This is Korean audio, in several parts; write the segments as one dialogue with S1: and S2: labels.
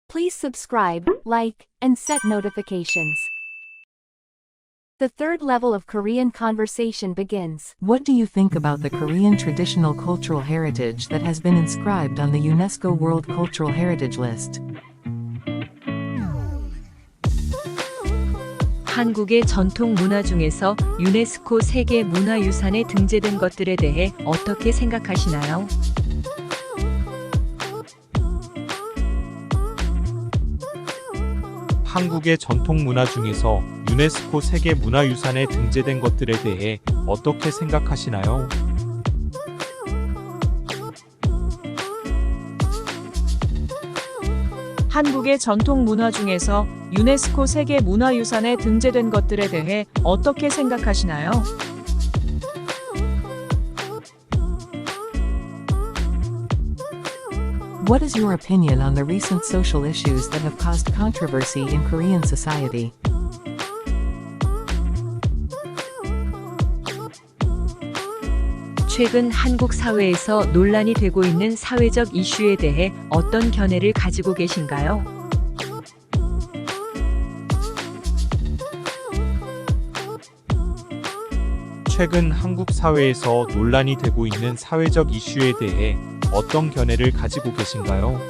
S1: Please subscribe, like, and set notifications. The third level of Korean conversation begins.
S2: What do you think about the Korean traditional cultural heritage that has been inscribed on the UNESCO World Cultural Heritage List?
S3: 한국의 전통 문화 중에서 유네스코 세계 문화유산에 등재된 것들에 대해 어떻게 생각하시나요?
S4: 한국의 전통 문화 중에서 유네스코 세계 문화유산에 등재된 것들에 대해 어떻게 생각하시나요?
S5: 한국의 전통 문화 중에서 유네스코 세계 문화유산에 등재된 것들에 대해 어떻게 생각하시나요?
S2: What is your opinion on the recent social issues that have caused controversy in Korean society?
S3: 최근 한국 사회에서 논란이 되고 있는 사회적 이슈에 대해 어떤 견해를 가지고 계신가요?
S4: 최근 한국 사회에서 논란이 되고 있는 사회적 이슈에 대해 어떤 견해를 가지고 계신가요?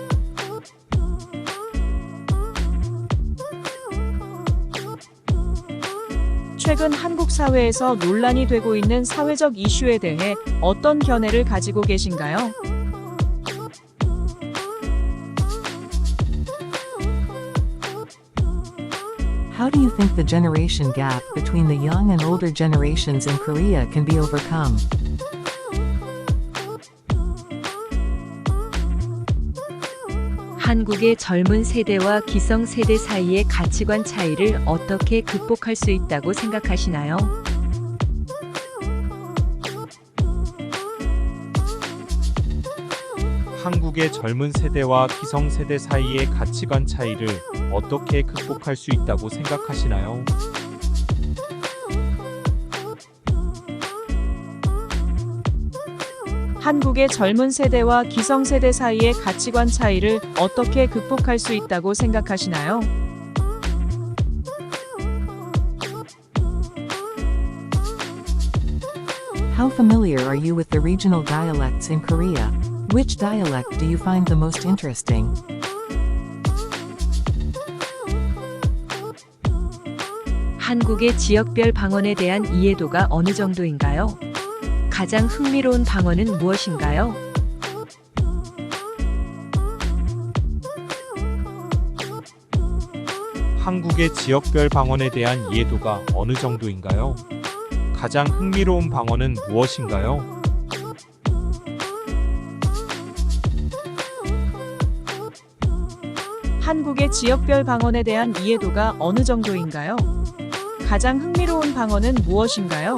S5: 최근 한국 사회에서 논란이 되고 있는 사회적 이슈에 대해 어떤 견해를 가지고 계신가요?
S2: How do you think the generation gap between the young and older generations in Korea can be overcome?
S3: 한국의 젊은 세대와 기성 세대 사이의 가치관 차이를 어떻게 극복할 수 있다고 생각하시나요?
S4: 한국의 젊은 세대와 기성 세대 사이의 가치관 차이를 어떻게 극복할 수 있다고 생각하시나요?
S5: 한국의 젊은 세대와 기성 세대 사이의 가치관 차이를 어떻게 극복할 수 있다고 생각하시나요?
S2: How familiar are you with the regional dialects in Korea? Which dialect do you find the most interesting?
S3: 한국의 지역별 방언에 대한 이해도가 어느 정도인가요? 가장 흥미로운 방언은 무엇인가요?
S4: 한국의 지역별 방언에 대한 이해도가 어느 정도인가요? 가장 흥미로운 방언은 무엇인가요?
S5: 한국의 지역별 방언에 대한 이해도가 어느 정도인가요? 가장 흥미로운 방언은 무엇인가요?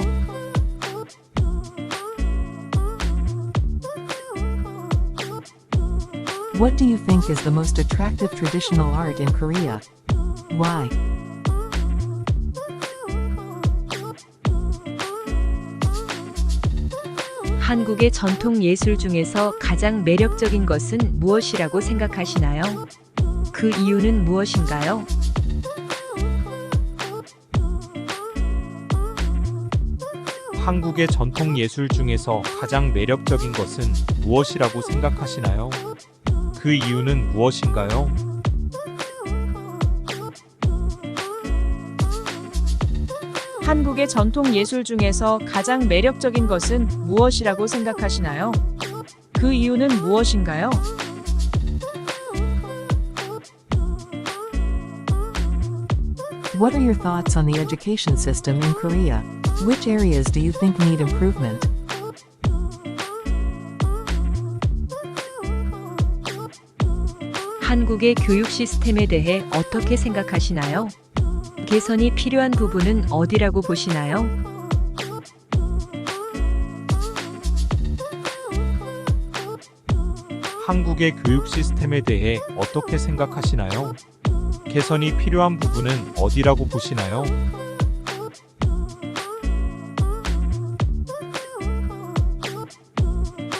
S2: What do you think is the most attractive traditional art in Korea? Why?
S3: 한국의 전통 예술 중에서 가장 매력적인 것은 무엇이라고 생각하시나요? 그 이유는 무엇인가요?
S4: 한국의 전통 예술 중에서 가장 매력적인 것은 무엇이라고 생각하시나요? 그 이유는 무엇인가요?
S5: 한국의 전통 예술 중에서 가장 매력적인 것은 무엇이라고 생각하시나요? 그 이유는 무엇인가요?
S2: What are your thoughts on the education system in Korea? Which areas do you think need improvement?
S3: 한국의 교육 시스템에 대해 어떻게 생각하시나요? 개선이 필요한 부분은 어디라고 보시나요?
S4: 한국의 교육 시스템에 대해 어떻게 생각하시나요? 개선이 필요한 부분은 어디라고 보시나요?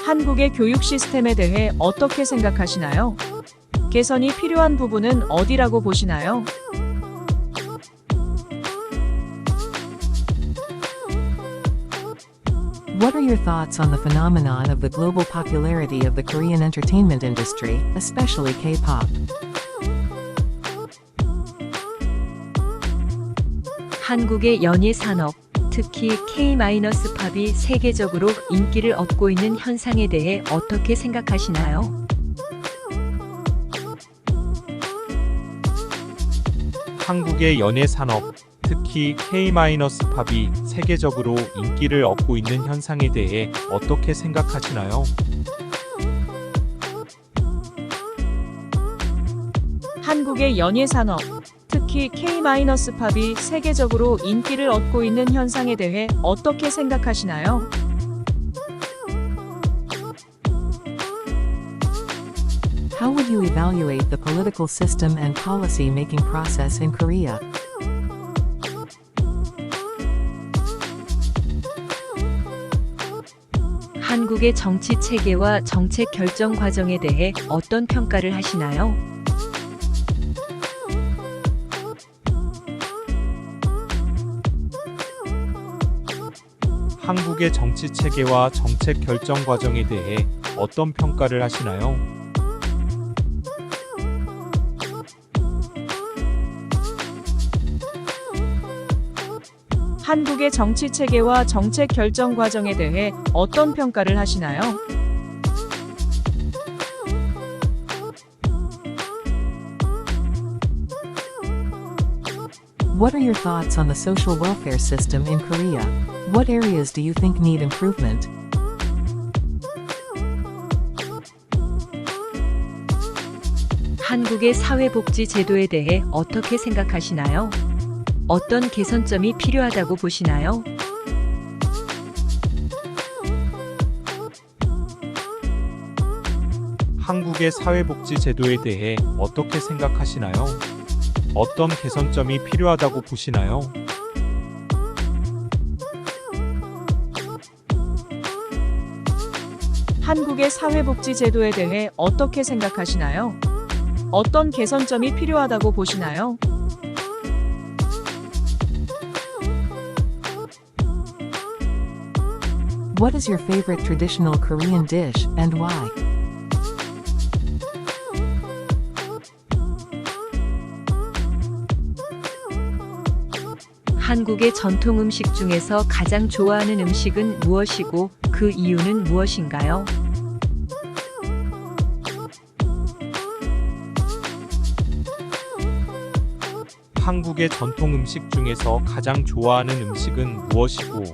S5: 한국의 교육 시스템에 대해 어떻게 생각하시나요? 개선이 필요한 부분은 어디라고 보시나요?
S2: What are your thoughts on the phenomenon of the global popularity of the Korean entertainment industry, especially K-pop?
S3: 한국의 연예 산업, 특히 K-팝이 세계적으로 인기를 얻고 있는 현상에 대해 어떻게 생각하시나요?
S4: 한국의 연예 산업, 특히 K-팝이 세계적으로 인기를 얻고 있는 현상에 대해 어떻게 생각하시나요?
S5: 한국의 연예 산업, 특히 K-팝이 세계적으로 인기를 얻고 있는 현상에 대해 어떻게 생각하시나요?
S2: How would you evaluate the political system and policy-making process in Korea?
S3: 한국의 정치 체계와 정책 결정 과정에 대해 어떤 평가를 하시나요?
S4: 한국의 정치 체계와 정책 결정 과정에 대해 어떤 평가를 하시나요?
S5: 한국의 정치 체계와 정책 결정 과정에 대해 어떤 평가를 하시나요?
S2: What are your thoughts on the social welfare system in Korea? What areas do you think need improvement?
S3: 한국의 사회복지 제도에 대해 어떻게 생각하시나요? 어떤 개선점이 필요하다고 보시나요?
S4: 한국의 사회복지 제도에 대해 어떻게 생각하시나요? 어떤 개선점이 필요하다고 보시나요?
S5: 한국의 사회복지 제도에 대해 어떻게 생각하시나요? 어떤 개선점이 필요하다고 보시나요?
S2: What is your favorite traditional Korean dish, and why?
S3: 한국의 전통 음식 중에서 가장 좋아하는 음식은 무엇이고 그 이유는 무엇인가요?
S4: 한국의 전통 음식 중에서 가장 좋아하는 음식은 무엇이고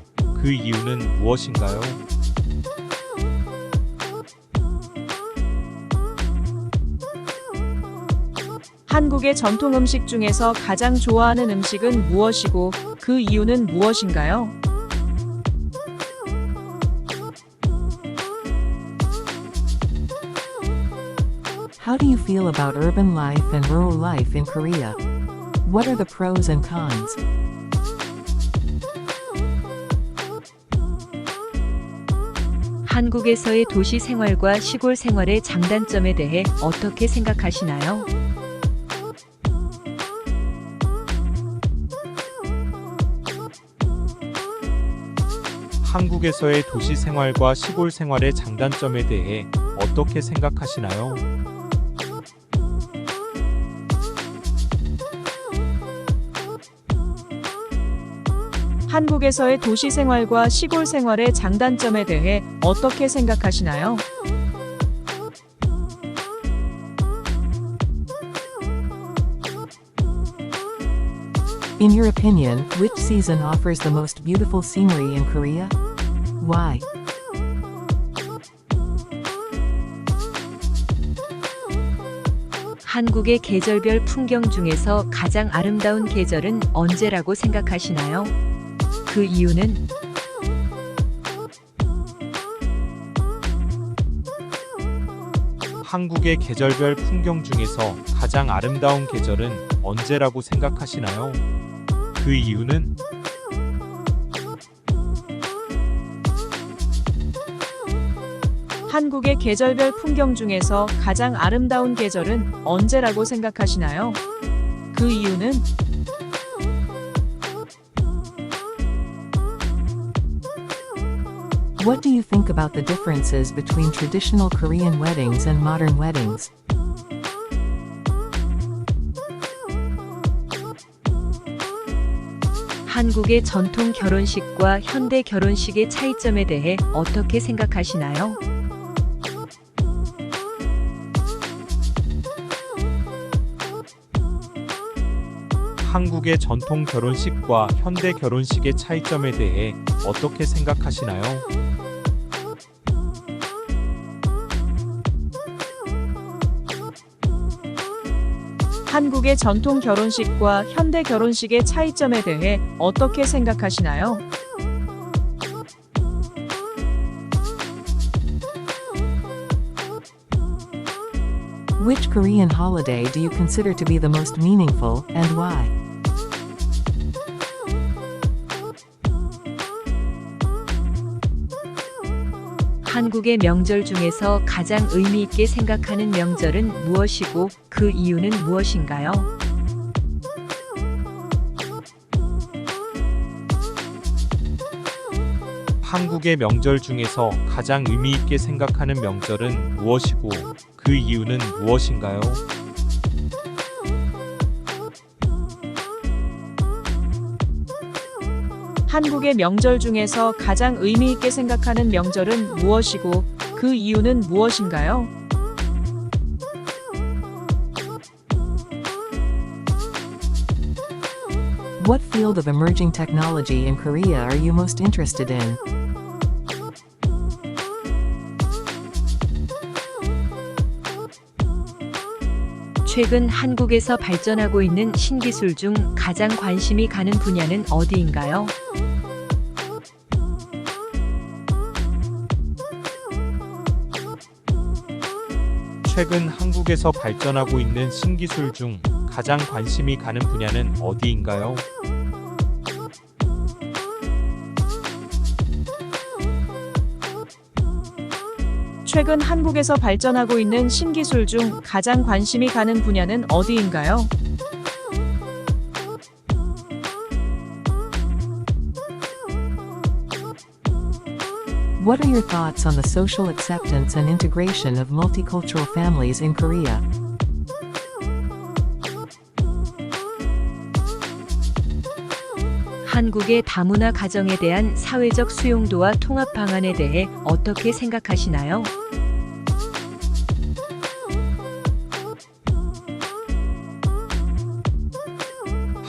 S4: 그 이유는 무엇인가요?
S5: 한국의 전통 음식 중에서 가장 좋아하는 음식은 무엇이고 그 이유는 무엇인가요?
S2: How do you feel about urban life and rural life in Korea? What are the pros and cons?
S3: 한국에서의 도시 생활과 시골 생활의 장단점에 대해 어떻게 생각하시나요?
S4: 한국에서의 도시 생활과 시골 생활의 장단점에 대해 어떻게 생각하시나요?
S5: 한국에서의 도시 생활과 시골 생활의 장단점에 대해 어떻게 생각하시나요?
S2: In your opinion, which season offers the most beautiful scenery in Korea? Why?
S3: 한국의 계절별 풍경 중에서 가장 아름다운 계절은 언제라고 생각하시나요? 그 이유는?
S4: 한국의 계절별 풍경 중에서 가장 아름다운 계절은 언제라고 생각하시나요? 그 이유는?
S5: 한국의 계절별 풍경 중에서 가장 아름다운 계절은 언제라고 생각하시나요? 그 이유는?
S2: What do you think about the differences between traditional Korean weddings and modern weddings?
S3: 한국의 전통 결혼식과 현대 결혼식의 차이점에 대해 어떻게 생각하시나요?
S4: 한국의 전통 결혼식과 현대 결혼식의 차이점에 대해 어떻게 생각하시나요?
S5: 한국의 전통 결혼식과 현대 결혼식의 차이점에 대해 어떻게 생각하시나요?
S2: Which Korean holiday do you consider to be the most meaningful, and why?
S3: 한국의 명절 중에서 가장 의미 있게 생각하는 명절은 무엇이고 그 이유는 무엇인가요?
S4: 한국의 명절 중에서 가장 의미 있게 생각하는 명절은 무엇이고 그 이유는 무엇인가요?
S5: 한국의 명절 중에서 가장 의미 있게 생각하는 명절은 무엇이고 그 이유는 무엇인가요?
S2: What field of emerging technology in Korea are you most interested in?
S3: 최근 한국에서 발전하고 있는 신기술 중 가장 관심이 가는 분야는 어디인가요?
S4: 최근 한국에서 발전하고 있는 신기술 중 가장 관심이 가는 분야는 어디인가요?
S5: 최근 한국에서 발전하고 있는 신기술 중 가장 관심이 가는 분야는 어디인가요?
S2: What are your thoughts on the social acceptance and integration of multicultural families in Korea?
S3: 한국의 다문화 가정에 대한 사회적 수용도와 통합 방안에 대해 어떻게 생각하시나요?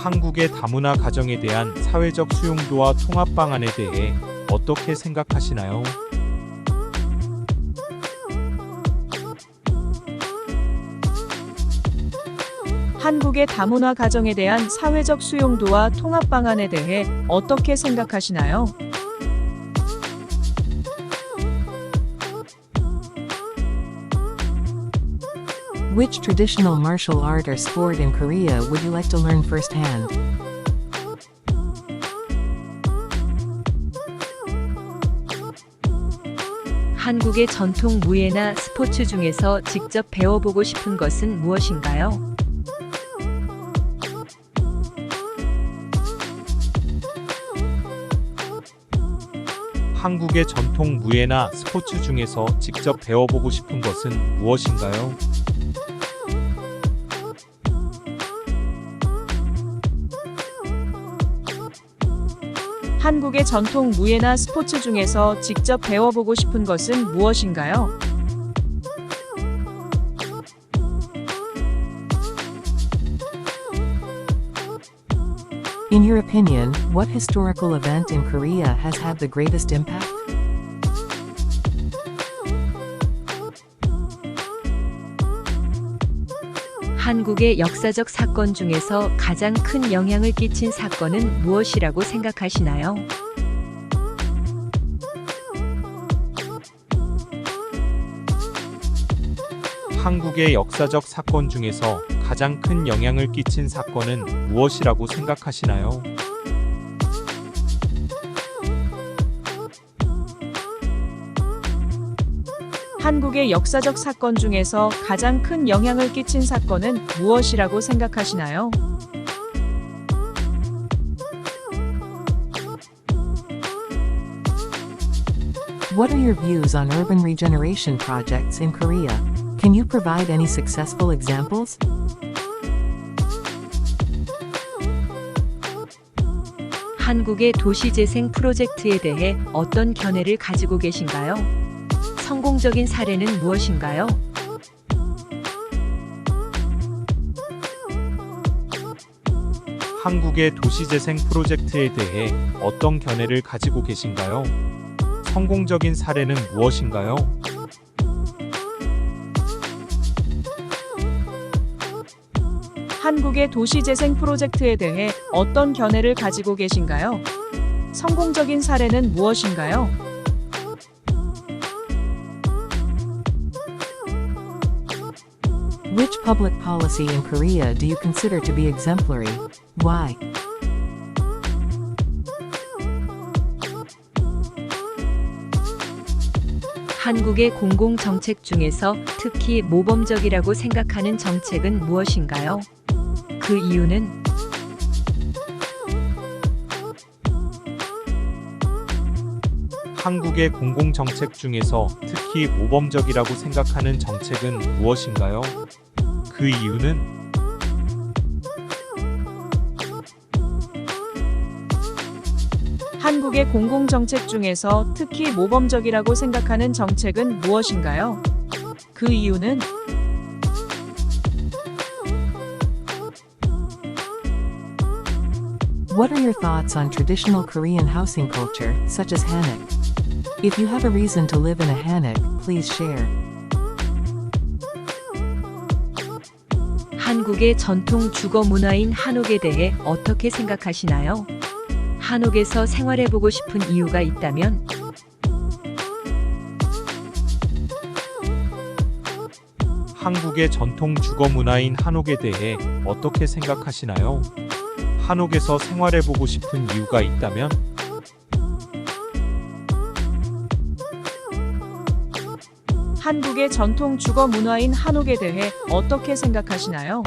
S4: 한국의 다문화 가정에 대한 사회적 수용도와 통합 방안에 대해 어떻게 생각하시나요?
S5: 한국의 다문화 가정에 대한 사회적 수용도와 통합 방안에 대해 어떻게 생각하시나요?
S2: Which traditional martial art or sport in Korea would you like to learn firsthand?
S3: 한국의 전통 무예나 스포츠 중에서 직접 배워보고 싶은 것은 무엇인가요?
S4: 한국의 전통 무예나 스포츠 중에서 직접 배워보고 싶은 것은 무엇인가요?
S5: 한국의 전통 무예나 스포츠 중에서 직접 배워보고 싶은 것은 무엇인가요?
S2: In your opinion, what historical event in Korea has had the greatest impact?
S3: 한국의 역사적 사건 중에서 가장 큰 영향을 끼친 사건은 무엇이라고 생각하시나요?
S4: 한국의 역사적 사건 중에서 가장 큰 영향을 끼친 사건은 무엇이라고 생각하시나요?
S5: 한국의 역사적 사건 중에서 가장 큰 영향을 끼친 사건은 무엇이라고 생각하시나요?
S2: What are your views on urban regeneration projects in Korea? Can you provide any successful examples?
S3: 한국의 도시재생 프로젝트에 대해 어떤 견해를 가지고 계신가요? 성공적인 사례는 무엇인가요?
S4: 한국의 도시재생 프로젝트에 대해 어떤 견해를 가지고 계신가요? 성공적인 사례는 무엇인가요?
S5: 한국의 도시재생 프로젝트에 대해 어떤 견해를 가지고 계신가요? 성공적인 사례는 무엇인가요?
S2: Which public policy in Korea do you consider to be exemplary? Why?
S3: 한국의 공공정책 중에서 특히 모범적이라고 생각하는 정책은 무엇인가요? 그 이유는?
S4: 한국의 공공정책 중에서 특히 모범적이라고 생각하는 정책은 무엇인가요? 그 이유는?
S5: 한국의 공공정책 중에서 특히 모범적이라고 생각하는 정책은 무엇인가요? 그 이유는?
S2: What are your thoughts on traditional Korean housing culture, such as hanok? If you have a reason to live in a hanok, please share.
S3: 한국의 전통 주거 문화인 한옥에 대해 어떻게 생각하시나요? 한옥에서 생활해보고 싶은 이유가 있다면?
S4: 한국의 전통 주거 문화인 한옥에 대해 어떻게 생각하시나요? 한옥에서 생활해보고 싶은 이유가 있다면?
S5: 한국의 전통 주거 문화인 한옥에 대해 어떻게 생각하시나요?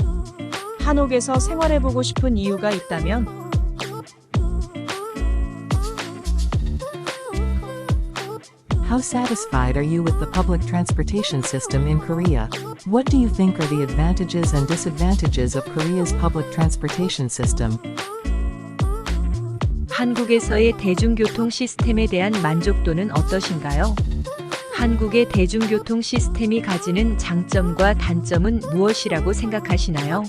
S5: 한옥에서 생활해보고 싶은 이유가 있다면?
S2: How satisfied are you with the public transportation system in Korea? What do you think are the advantages and disadvantages of Korea's public transportation system?
S3: 한국에서의 대중교통 시스템에 대한 만족도는 어떠신가요? 한국의 대중교통 시스템이 가지는 장점과 단점은 무엇이라고 생각하시나요?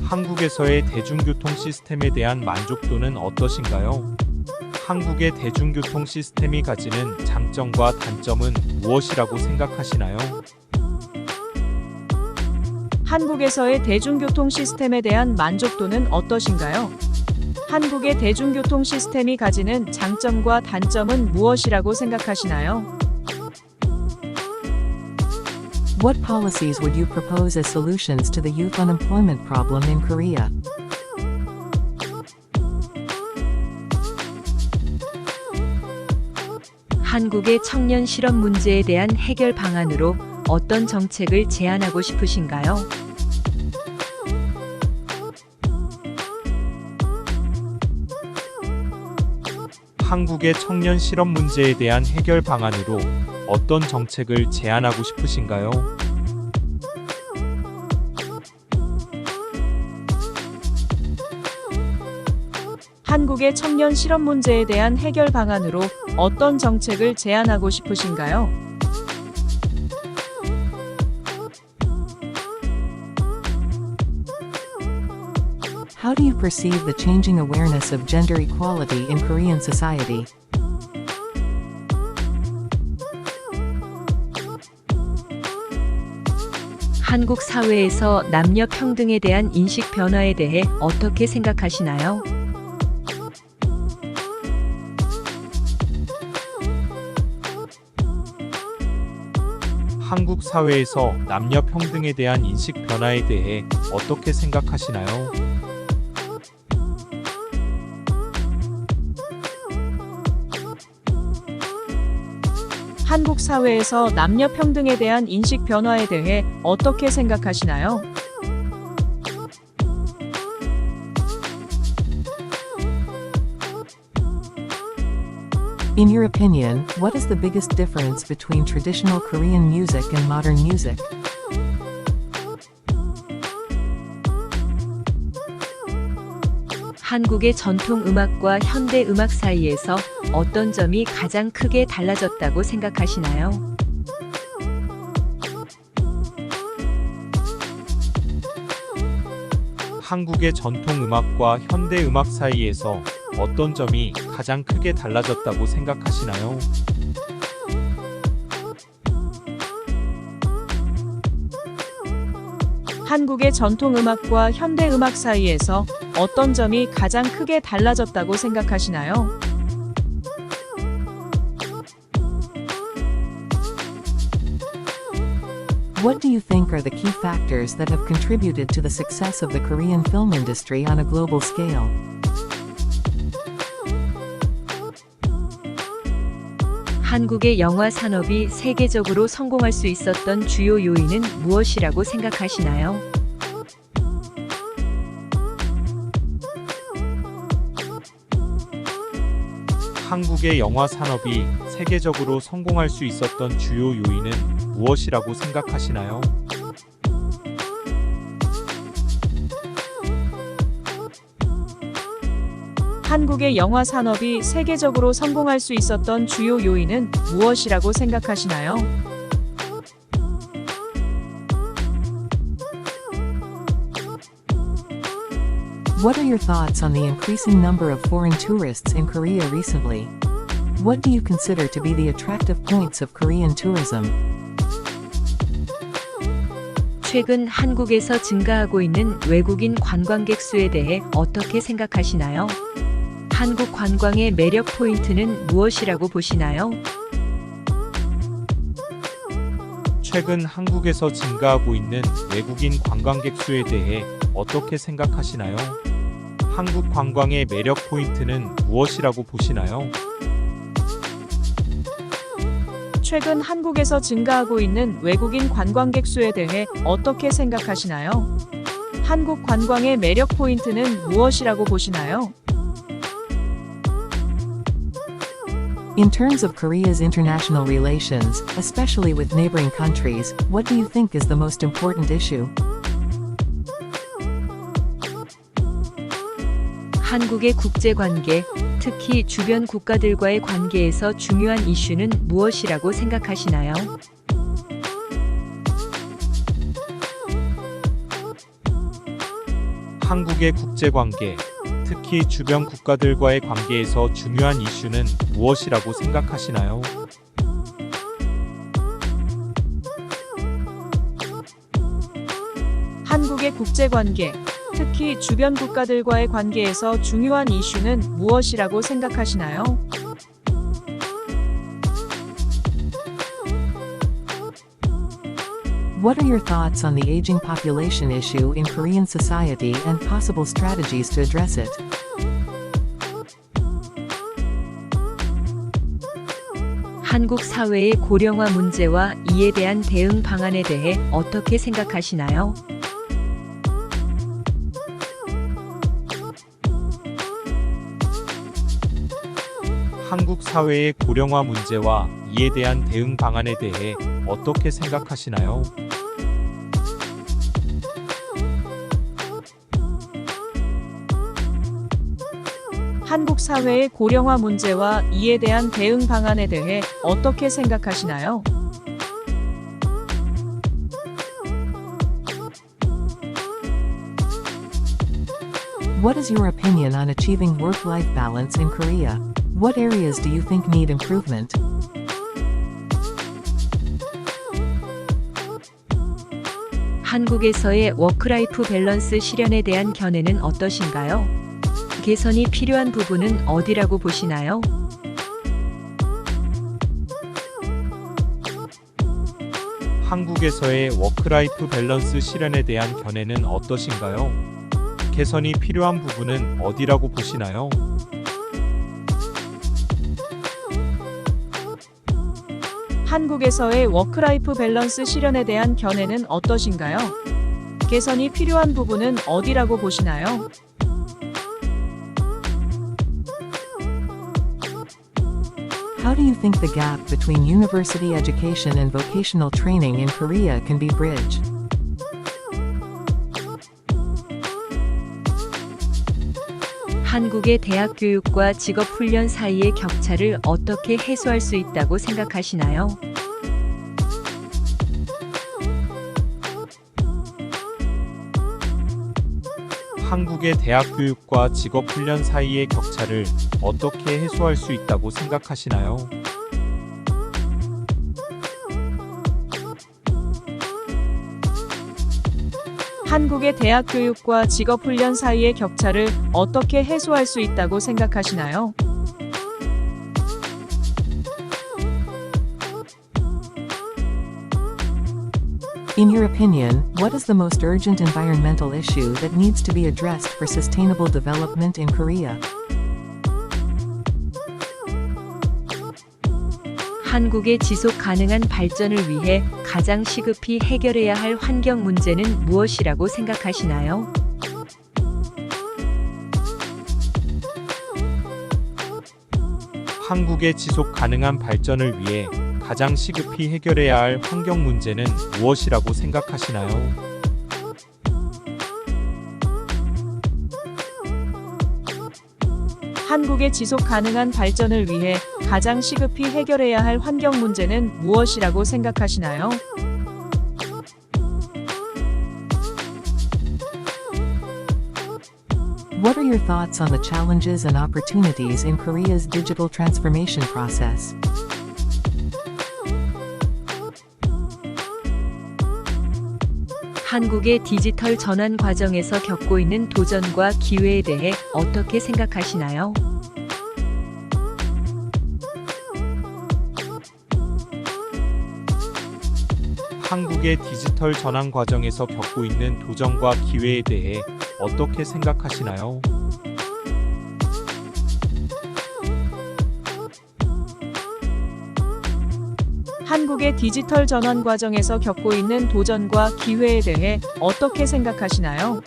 S4: 한국에서의 대중교통 시스템에 대한 만족도는 어떠신가요? 한국의 대중교통 시스템이 가지는 장점과 단점은 무엇이라고 생각하시나요?
S5: 한국에서의 대중교통 시스템에 대한 만족도는 어떠신가요? 한국의 대중교통 시스템이 가지는 장점과 단점은 무엇이라고 생각하시나요?
S2: What policies would you propose as solutions to the youth unemployment problem in Korea?
S3: 한국의 청년 실업 문제에 대한 해결 방안으로 어떤 정책을 제안하고 싶으신가요?
S4: 한국의 청년 실업 문제에 대한 해결 방안으로 어떤 정책을 제안하고 싶으신가요?
S5: 한국의 청년 실업 문제에 대한 해결 방안으로 어떤 정책을 제안하고 싶으신가요?
S2: How do you perceive the changing awareness of gender equality in Korean society?
S3: 한국 사회에서 남녀 평등에 대한 인식 변화에 대해 어떻게 생각하시나요?
S4: 한국 사회에서 남녀 평등에 대한 인식 변화에 대해 어떻게 생각하시나요?
S5: 한국 사회에서 남녀 평등에 대한 인식 변화에 대해 어떻게 생각하시나요?
S2: In your opinion, what is the biggest difference between traditional Korean music and modern music?
S3: 한국의 전통 음악과 현대 음악 사이에서 어떤 점이 가장 크게 달라졌다고 생각하시나요?
S4: 한국의 전통 음악과 현대 음악 사이에서 어떤 점이 가장 크게 달라졌다고 생각하시나요?
S5: 한국의 전통 음악과 현대 음악 사이에서 어떤 점이 가장 크게 달라졌다고 생각하시나요?
S2: What do you think are the key factors that have contributed to the success of the Korean film industry on a global scale?
S3: 한국의 영화 산업이 세계적으로 성공할 수 있었던 주요 요인은 무엇이라고 생각하시나요?
S4: 한국의 영화 산업이 세계적으로 성공할 수 있었던 주요 요인은 무엇이라고 생각하시나요?
S5: 한국의 영화 산업이 세계적으로 성공할 수 있었던 주요 요인은 무엇이라고 생각하시나요?
S2: What are your thoughts on the increasing number of foreign tourists in Korea recently? What do you consider to be the attractive points of Korean tourism?
S3: 최근 한국에서 증가하고 있는 외국인 관광객 수에 대해 어떻게 생각하시나요? 한국 관광의 매력 포인트는 무엇이라고 보시나요?
S4: 최근 한국에서 증가하고 있는 외국인 관광객 수에 대해 어떻게 생각하시나요? 한국 관광의 매력 포인트는 무엇이라고 보시나요?
S5: 최근 한국에서 증가하고 있는 외국인 관광객 수에 대해 어떻게 생각하시나요? 한국 관광의 매력 포인트는 무엇이라고 보시나요?
S2: In terms of Korea's international relations, especially with neighboring countries, what do you think is the most important issue?
S3: 한국의 국제관계, 특히 주변 국가들과의 관계에서 중요한 이슈는 무엇이라고 생각하시나요?
S4: 한국의 국제관계, 특히 주변 국가들과의 관계에서 중요한 이슈는 무엇이라고 생각하시나요?
S5: 한국의 국제관계, 특히 주변 국가들과의 관계에서 중요한 이슈는 무엇이라고 생각하시나요?
S2: What are your thoughts on the aging population issue in Korean society and possible strategies to address it?
S3: 한국 사회의 고령화 문제와 이에 대한 대응 방안에 대해 어떻게 생각하시나요?
S4: 한국 사회의 고령화 문제와 이에 대한 대응 방안에 대해 어떻게 생각하시나요?
S5: 한국 사회의 고령화 문제와 이에 대한 대응 방안에 대해 어떻게 생각하시나요?
S2: What is your opinion on achieving work-life balance in Korea? What areas do you think need improvement?
S3: 한국에서의 워크라이프 밸런스 실현에 대한 견해는 어떠신가요? 개선이 필요한 부분은 어디라고 보시나요?
S4: 한국에서의 워크라이프 밸런스 실현에 대한 견해는 어떠신가요? 개선이 필요한 부분은 어디라고 보시나요?
S5: 한국에서의 워크라이프 밸런스 실현에 대한 견해는 어떠신가요? 개선이 필요한 부분은 어디라고 보시나요?
S2: How do you think the gap between university education and vocational training in Korea can be bridged?
S3: 한국의 대학 교육과 직업 훈련 사이의 격차를 어떻게 해소할 수 있다고 생각하시나요?
S4: 한국의 대학 교육과 직업 훈련 사이의 격차를 어떻게 해소할 수 있다고 생각하시나요?
S5: 한국의 대학 교육과 직업 훈련 사이의 격차를 어떻게 해소할 수 있다고 생각하시나요?
S2: In your opinion, what is the most urgent environmental issue that needs to be addressed for sustainable development in Korea?
S3: 한국의 지속 가능한 발전을 위해 가장 시급히 해결해야 할 환경 문제는 무엇이라고 생각하시나요?
S4: 한국의 지속 가능한 발전을 위해 가장 시급히 해결해야 할 환경 문제는 무엇이라고 생각하시나요?
S5: 한국의 지속 가능한 발전을 위해 가장 시급히 해결해야 할 환경 문제는 무엇이라고 생각하시나요?
S2: What are your thoughts on the challenges and opportunities in Korea's digital transformation process?
S3: 한국의 디지털 전환 과정에서 겪고 있는 도전과 기회에 대해 어떻게 생각하시나요?
S4: 한국의 디지털 전환 과정에서 겪고 있는 도전과 기회에 대해 어떻게 생각하시나요?
S5: 한국의 디지털 전환 과정에서 겪고 있는 도전과 기회에 대해 어떻게 생각하시나요?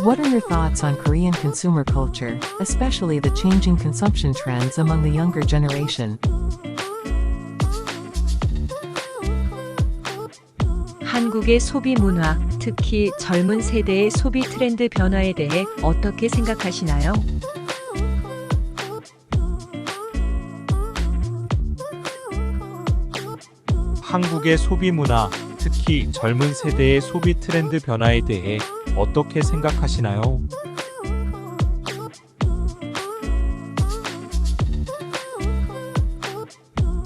S2: What are your thoughts on Korean consumer culture, especially the changing consumption trends among the younger generation?
S3: 한국의 소비 문화, 특히 젊은 세대의 소비 트렌드 변화에 대해 어떻게 생각하시나요?
S4: 한국의 소비 문화, 특히 젊은 세대의 소비 트렌드 변화에 대해 어떻게 생각하시나요?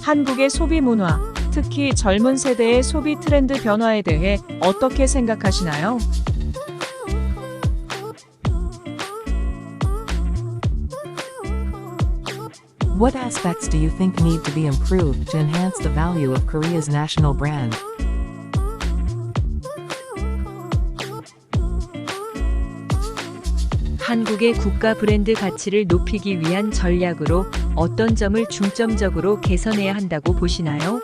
S5: 한국의 소비 문화, 특히 젊은 세대의 소비 트렌드 변화에 대해 어떻게 생각하시나요?
S2: What aspects do you think need to be improved to enhance the value of Korea's national brand?
S3: 한국의 국가 브랜드 가치를 높이기 위한 전략으로 어떤 점을 중점적으로 개선해야 한다고 보시나요?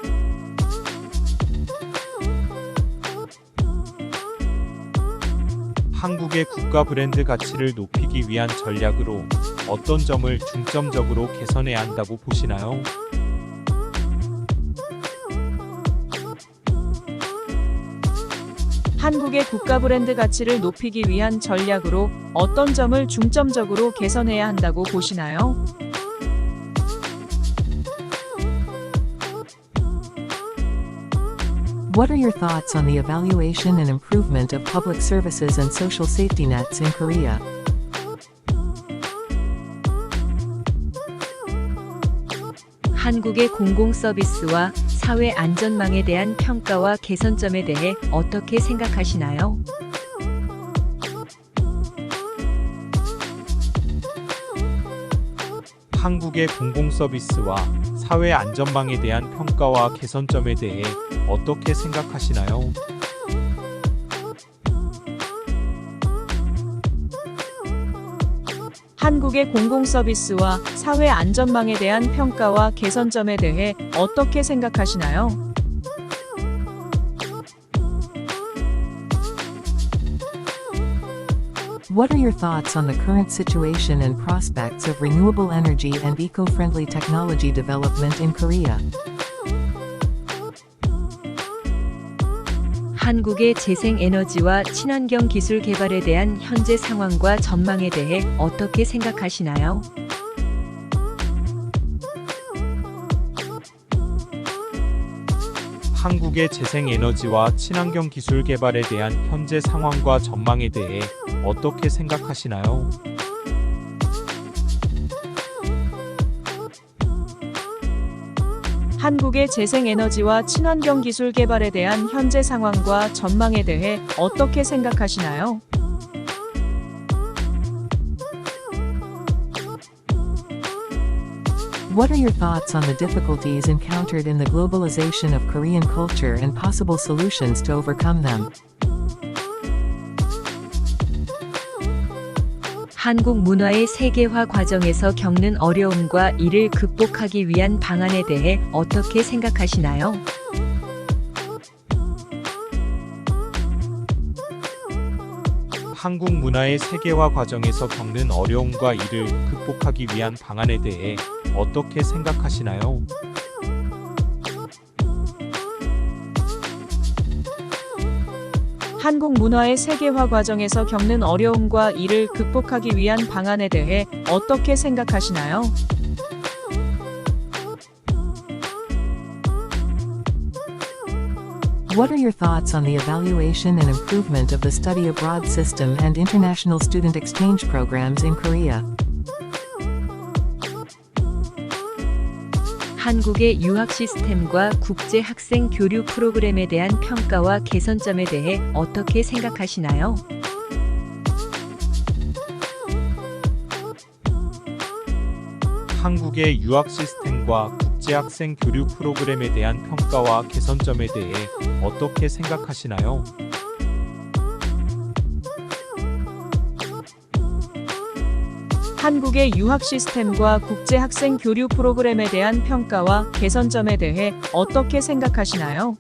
S4: 한국의 국가 브랜드 가치를 높이기 위한 전략으로 어떤 점을 중점적으로 개선해야 한다고 보시나요?
S5: 한국의 국가 브랜드 가치를 높이기 위한 전략으로 어떤 점을 중점적으로 개선해야 한다고 보시나요?
S2: What are your thoughts on the evaluation and improvement of public services and social safety nets in Korea?
S3: 한국의 공공 서비스와 사회 안전망에 대한 평가와 개선점에 대해 어떻게 생각하시나요?
S4: 한국의 공공 서비스와 사회 안전망에 대한 평가와 개선점에 대해 어떻게 생각하시나요?
S5: 한국의 공공서비스와 사회 안전망에 대한 평가와 개선점에 대해 어떻게 생각하시나요?
S2: What are your thoughts on the current situation and prospects of renewable energy and eco-friendly technology development in Korea?
S3: 한국의 재생에너지와 친환경 기술 개발에 대한 현재 상황과 전망에 대해 어떻게 생각하시나요?
S4: 한국의 재생에너지와 친환경 기술 개발에 대한 현재 상황과 전망에 대해 어떻게 생각하시나요?
S5: 한국의 재생에너지와 친환경 기술 개발에 대한 현재 상황과 전망에 대해 어떻게 생각하시나요?
S2: What are your thoughts on the difficulties encountered in the globalization of Korean culture and possible solutions to overcome them?
S3: 한국 문화의 세계화 과정에서 겪는 어려움과 이를 극복하기 위한 방안에 대해 어떻게 생각하시나요?
S4: 한국 문화의 세계화 과정에서 겪는 어려움과 이를 극복하기 위한 방안에 대해 어떻게 생각하시나요?
S5: 한국 문화의 세계화 과정에서 겪는 어려움과 이를 극복하기 위한 방안에 대해 어떻게 생각하시나요?
S2: What are your thoughts on the evaluation and improvement of the study abroad system and international student exchange programs in Korea?
S3: 한국의 유학 시스템과 국제 학생 교류 프로그램에 대한 평가와 개선점에 대해 어떻게 생각하시나요?
S4: 한국의 유학 시스템과 국제 학생 교류 프로그램에 대한 평가와 개선점에 대해 어떻게 생각하시나요?
S5: 한국의 유학 시스템과 국제 학생 교류 프로그램에 대한 평가와 개선점에 대해 어떻게 생각하시나요?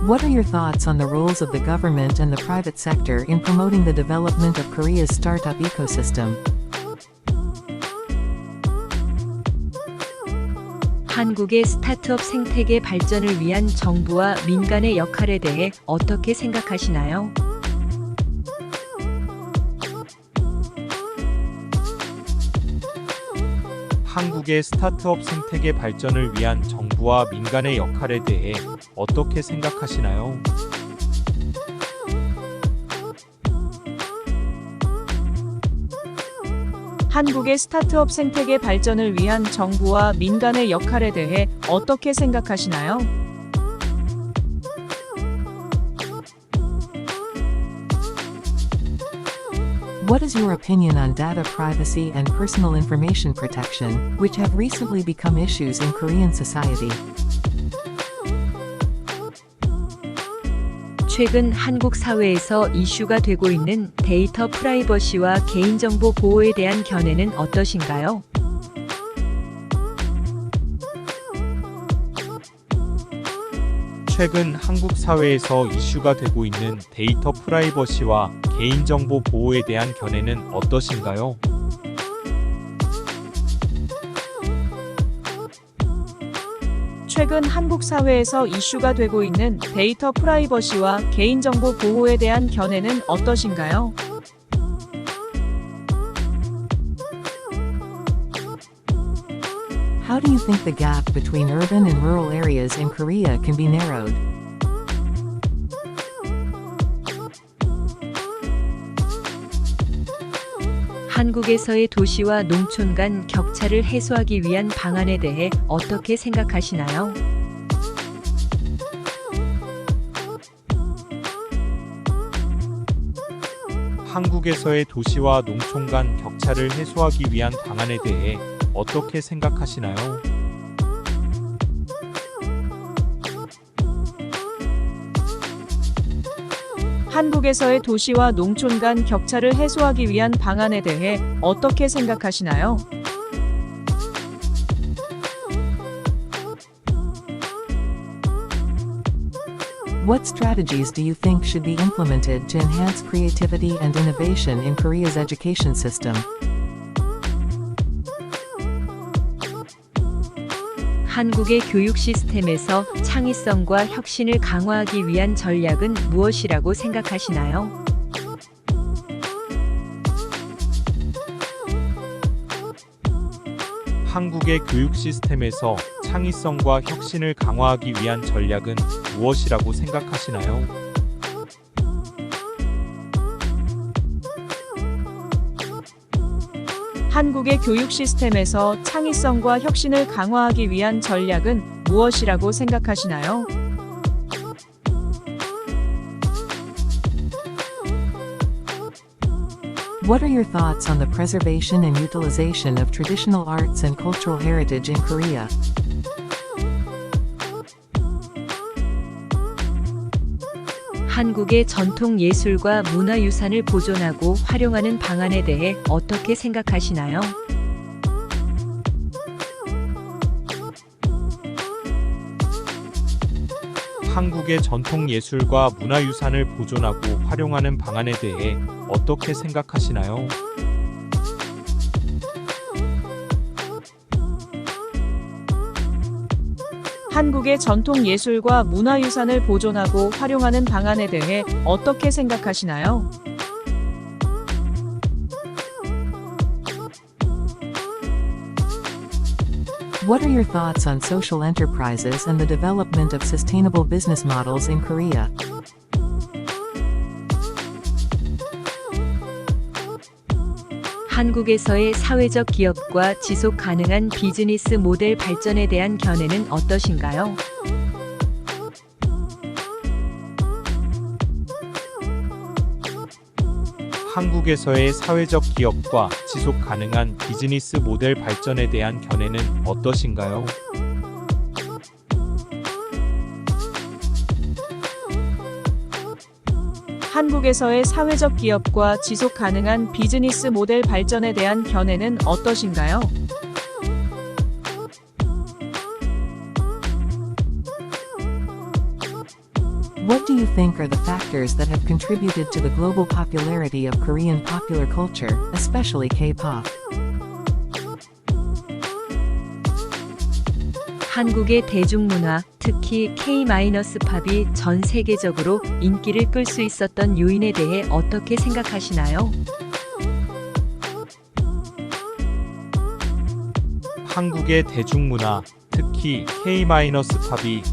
S2: What are your thoughts on the roles of the government and the private sector in promoting the development of Korea's startup ecosystem?
S3: 한국의 스타트업 생태계 발전을 위한 정부와 민간의 역할에 대해 어떻게 생각하시나요?
S4: 한국의 스타트업 생태계 발전을 위한 정부와 민간의 역할에 대해 어떻게 생각하시나요?
S5: 한국의 스타트업 생태계 발전을 위한 정부와 민간의 역할에 대해 어떻게 생각하시나요?
S2: What is your opinion on data privacy and personal information protection, which have recently become issues in Korean society?
S3: 최근 한국 사회에서 이슈가 되고 있는 데이터 프라이버시와 개인정보 보호에 대한 견해는 어떠신가요?
S4: 최근 한국 사회에서 이슈가 되고 있는 데이터 프라이버시와 개인정보 보호에 대한 견해는 어떠신가요?
S5: 최근 한국 사회에서 이슈가 되고 있는 데이터 프라이버시와 개인정보 보호에 대한 견해는 어떠신가요?
S2: How do you think the gap between urban and rural areas in Korea can be narrowed?
S3: 한국에서의 도시와 농촌 간 격차를 해소하기 위한 방안에 대해 어떻게 생각하시나요?
S4: 한국에서의 도시와 농촌 간 격차를 해소하기 위한 방안에 대해 어떻게 생각하시나요?
S5: 한국에서의 도시와 농촌 간 격차를 해소하기 위한 방안에 대해 어떻게 생각하시나요?
S2: What strategies do you think should be implemented to enhance creativity and innovation in Korea's education system?
S3: 한국의 교육 시스템에서 창의성과 혁신을 강화하기 위한 전략은 무엇이라고 생각하시나요?
S4: 한국의 교육 시스템에서 창의성과 혁신을 강화하기 위한 전략은 무엇이라고 생각하시나요?
S5: 한국의 교육 시스템에서 창의성과 혁신을 강화하기 위한 전략은 무엇이라고 생각하시나요?
S2: What are your thoughts on the preservation and utilization of traditional arts and cultural heritage in Korea?
S3: 한국의 전통 예술과 문화유산을 보존하고 활용하는 방안에 대해 어떻게 생각하시나요?
S4: 한국의 전통 예술과 문화유산을 보존하고 활용하는 방안에 대해 어떻게 생각하시나요?
S5: 한국의 전통 예술과 문화유산을 보존하고 활용하는 방안에 대해 어떻게 생각하시나요?
S2: What are your thoughts on social enterprises and the development of sustainable business models in Korea?
S3: 한국에서의 사회적 기업과 지속 가능한 비즈니스 모델 발전에 대한 견해는 어떠신가요?
S4: 한국에서의 사회적 기업과 지속 가능한 비즈니스 모델 발전에 대한 견해는 어떠신가요?
S5: 한국에서의 사회적 기업과 지속 가능한 비즈니스 모델 발전에 대한 견해는 어떠신가요?
S2: What do you think are the factors that have contributed to the global popularity of Korean popular culture, especially K-pop?
S3: 한국의 대중문화, 특히 K-팝이 전 세계적으로 인기를 끌 수 있었던 요인에 대해 어떻게 생각하시나요?
S4: 한국의 대중문화, 특히 K-팝이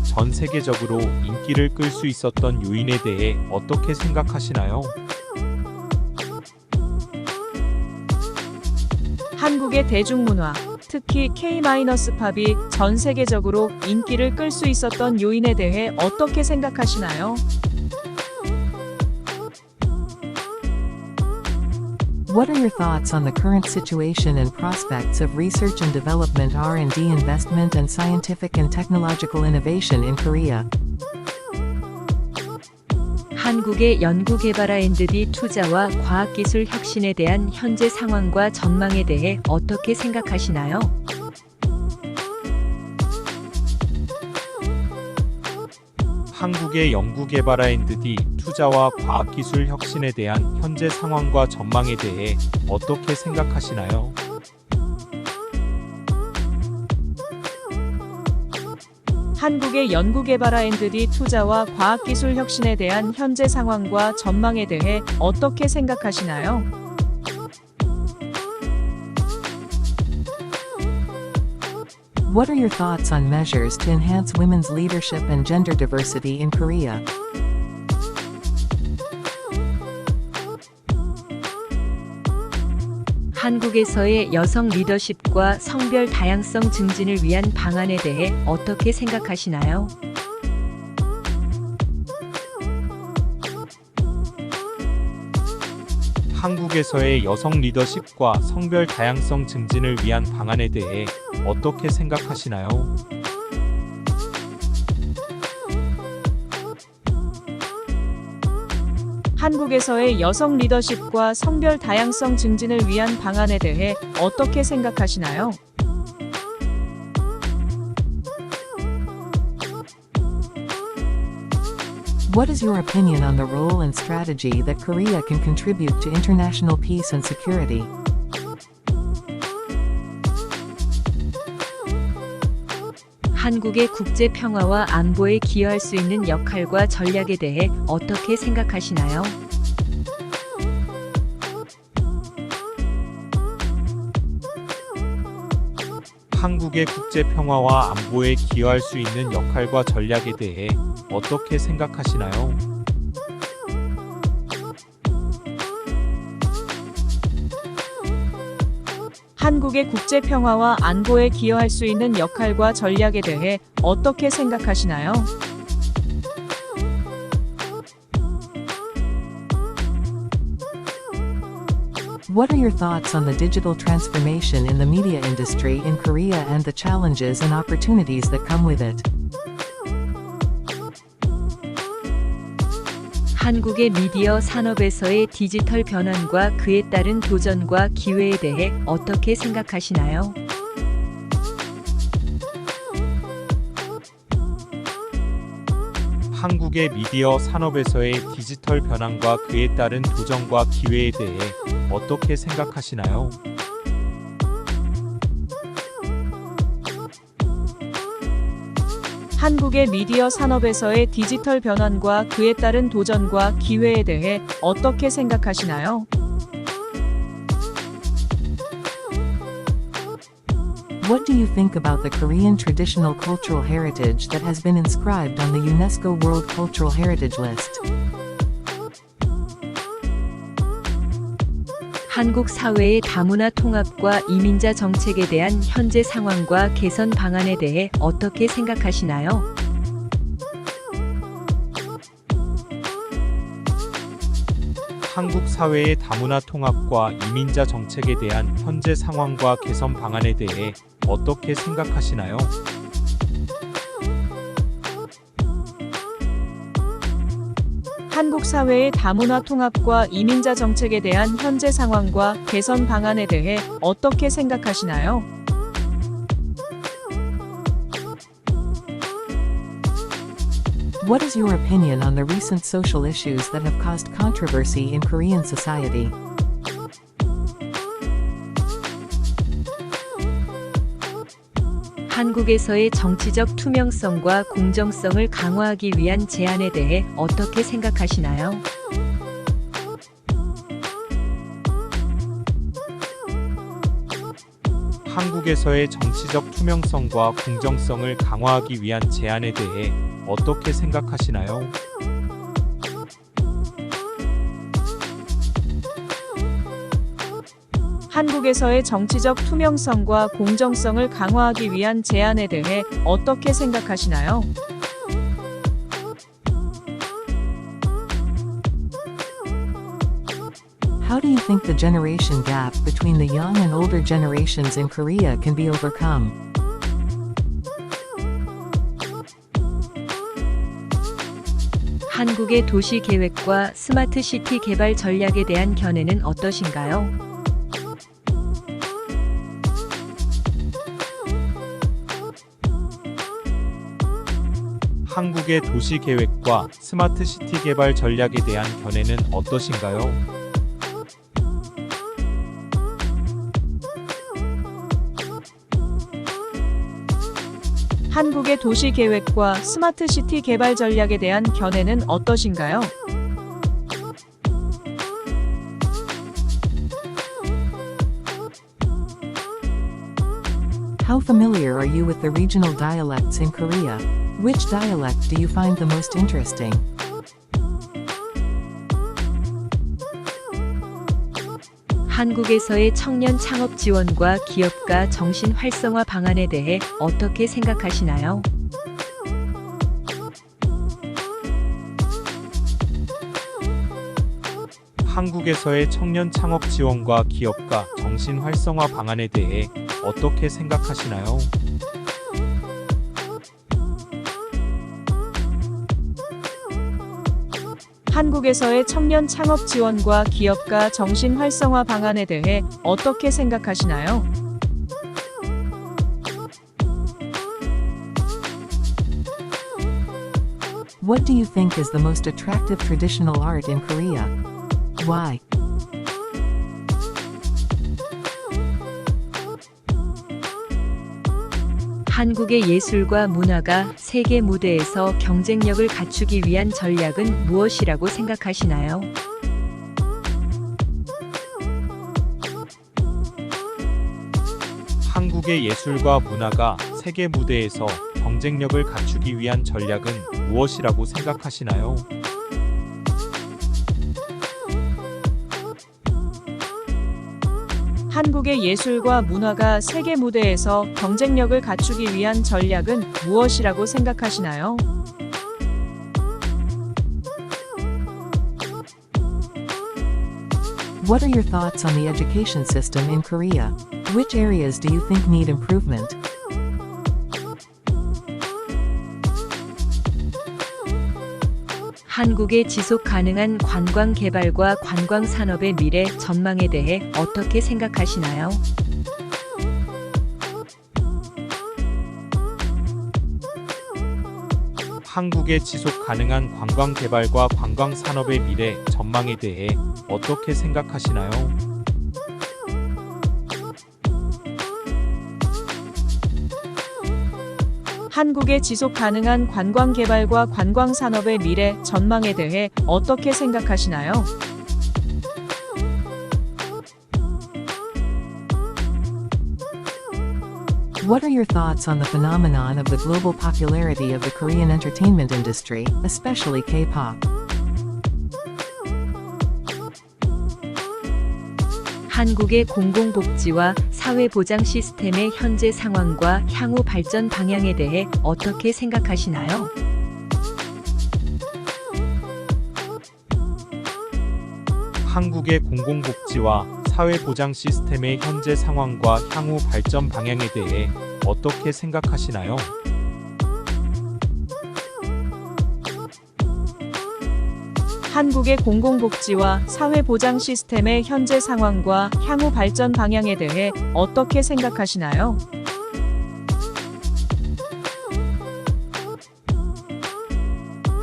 S4: 전 세계적으로 인기를 끌 수 있었던 요인에 대해 어떻게 생각하시나요?
S5: 한국의 대중문화, 특히 K-팝이 전 세계적으로 인기를 끌 수 있었던 요인에 대해 어떻게 생각하시나요?
S2: What are your thoughts on the current situation and prospects of research and development R&D investment and scientific and technological innovation in Korea?
S3: 한국의 연구개발 R&D 투자와 과학기술 혁신에 대한 현재 상황과 전망에 대해 어떻게 생각하시나요?
S4: 한국의 연구개발 R&D 투자와 과학기술 혁신에 대한 현재 상황과 전망에 대해 어떻게 생각하시나요?
S5: 한국의 연구개발 R&D 투자와 과학기술 혁신에 대한 현재 상황과 전망에 대해 어떻게 생각하시나요?
S2: What are your thoughts on measures to enhance women's leadership and gender diversity in Korea?
S3: 한국에서의 여성 리더십과 성별 다양성 증진을 위한 방안에 대해 어떻게 생각하시나요?
S4: 한국에서의 여성 리더십과 성별 다양성 증진을 위한 방안에 대해 어떻게 생각하시나요?
S5: 한국에서의 여성 리더십과 성별 다양성 증진을 위한 방안에 대해 어떻게 생각하시나요?
S2: What is your opinion on the role and strategy that Korea can contribute to international peace and security?
S3: 한국의 국제 평화와 안보에 기여할 수 있는 역할과 전략에 대해 어떻게 생각하시나요?
S4: 한국의 국제 평화와 안보에 기여할 수 있는 역할과 전략에 대해 어떻게 생각하시나요?
S5: 한국의 국제 평화와 안보에 기여할 수 있는 역할과 전략에 대해 어떻게 생각하시나요?
S2: What are your thoughts on the digital transformation in the media industry in Korea and the challenges and opportunities that come with it?
S3: 한국의 미디어 산업에서의 디지털 변환과 그에 따른 도전과 기회에 대해 어떻게 생각하시나요?
S4: 한국의 미디어 산업에서의 디지털 변환과 그에 따른 도전과 기회에 대해 어떻게 생각하시나요?
S5: 한국의 미디어 산업에서의 디지털 변환과 그에 따른 도전과 기회에 대해 어떻게 생각하시나요?
S2: What do you think about the Korean traditional cultural heritage that has been inscribed on the UNESCO World Cultural Heritage List?
S3: 한국 사회의 다문화 통합과 이민자 정책에 대한 현재 상황과 개선 방안에 대해 어떻게 생각하시나요?
S4: 한국 사회의 다문화 통합과 이민자 정책에 대한 현재 상황과 개선 방안에 대해 어떻게 생각하시나요?
S5: 한국 사회의 다문화 통합과 이민자 정책에 대한 현재 상황과 개선 방안에 대해 어떻게 생각하시나요?
S2: What is your opinion on the recent social issues that have caused controversy in Korean society?
S3: 한국에서의 정치적 투명성과 공정성을 강화하기 위한 제안에 대해 어떻게 생각하시나요?
S4: 한국에서의 정치적 투명성과 공정성을 강화하기 위한 제안에 대해 어떻게 생각하시나요?
S5: 한국에서의 정치적 투명성과 공정성을 강화하기 위한 제안에 대해 어떻게 생각하시나요?
S2: How do you think the generation gap between the young and older generations in Korea can be overcome?
S3: 한국의 도시 계획과 스마트 시티 개발 전략에 대한 견해는 어떠신가요?
S4: 한국의 도시 계획과 스마트 시티 개발 전략에 대한 견해는 어떠신가요?
S5: 한국의 도시 계획과 스마트 시티 개발 전략에 대한 견해는 어떠신가요?
S2: How familiar are you with the regional dialects in Korea? Which dialect do you find the most interesting?
S3: 한국에서의 청년 창업 지원과 기업가 정신 활성화 방안에 대해 어떻게 생각하시나요?
S4: 한국에서의 청년 창업 지원과 기업가 정신 활성화 방안에 대해 어떻게 생각하시나요?
S5: 한국에서의 청년 창업 지원과 기업가 정신 활성화 방안에 대해 어떻게 생각하시나요?
S2: What do you think is the most attractive traditional art in Korea? Why?
S3: 한국의 예술과 문화가 세계 무대에서 경쟁력을 갖추기 위한 전략은 무엇이라고 생각하시나요?
S4: 한국의 예술과 문화가 세계 무대에서 경쟁력을 갖추기 위한 전략은 무엇이라고 생각하시나요?
S5: 한국의 예술과 문화가 세계 무대에서 경쟁력을 갖추기 위한 전략은 무엇이라고 생각하시나요?
S2: What are your thoughts on the education system in Korea? Which areas do you think need improvement?
S3: 한국의 지속 가능한 관광 개발과 관광 산업의 미래 전망에 대해 어떻게 생각하시나요?
S4: 한국의 지속 가능한 관광 개발과 관광 산업의 미래 전망에 대해 어떻게 생각하시나요?
S5: 한국의 지속 가능한 관광 개발과 관광 산업의 미래 전망에 대해 어떻게 생각하시나요?
S2: What are your thoughts on the phenomenon of the global popularity of the Korean entertainment industry, especially K-pop?
S3: 한국의 공공복지와 사회보장 시스템의 현재 상황과 향후 발전 방향에 대해 어떻게 생각하시나요?
S4: 한국의 공공복지와 사회보장 시스템의 현재 상황과 향후 발전 방향에 대해 어떻게 생각하시나요?
S5: 한국의 공공복지와 사회보장 시스템의 현재 상황과 향후 발전 방향에 대해 어떻게 생각하시나요?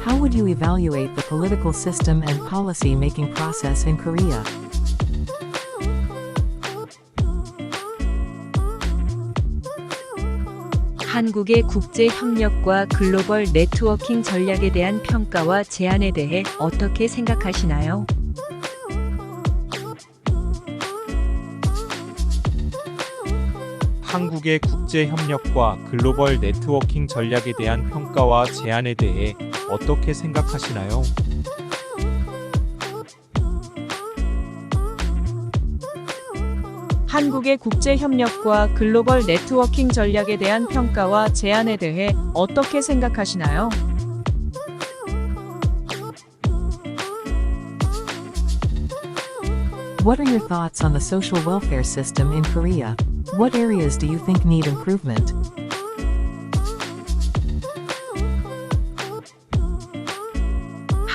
S2: How would you evaluate the political system and policy-making process in Korea?
S3: 한국의 국제 협력과 글로벌 네트워킹 전략에 대한 평가와 제안에 대해 어떻게 생각하시나요?
S4: 한국의 국제 협력과 글로벌 네트워킹 전략에 대한 평가와 제안에 대해 어떻게 생각하시나요?
S5: 한국의 국제 협력과 글로벌 네트워킹 전략에 대한 평가와 제안에 대해 어떻게 생각하시나요?
S2: What are your thoughts on the social welfare system in Korea? What areas do you think need improvement?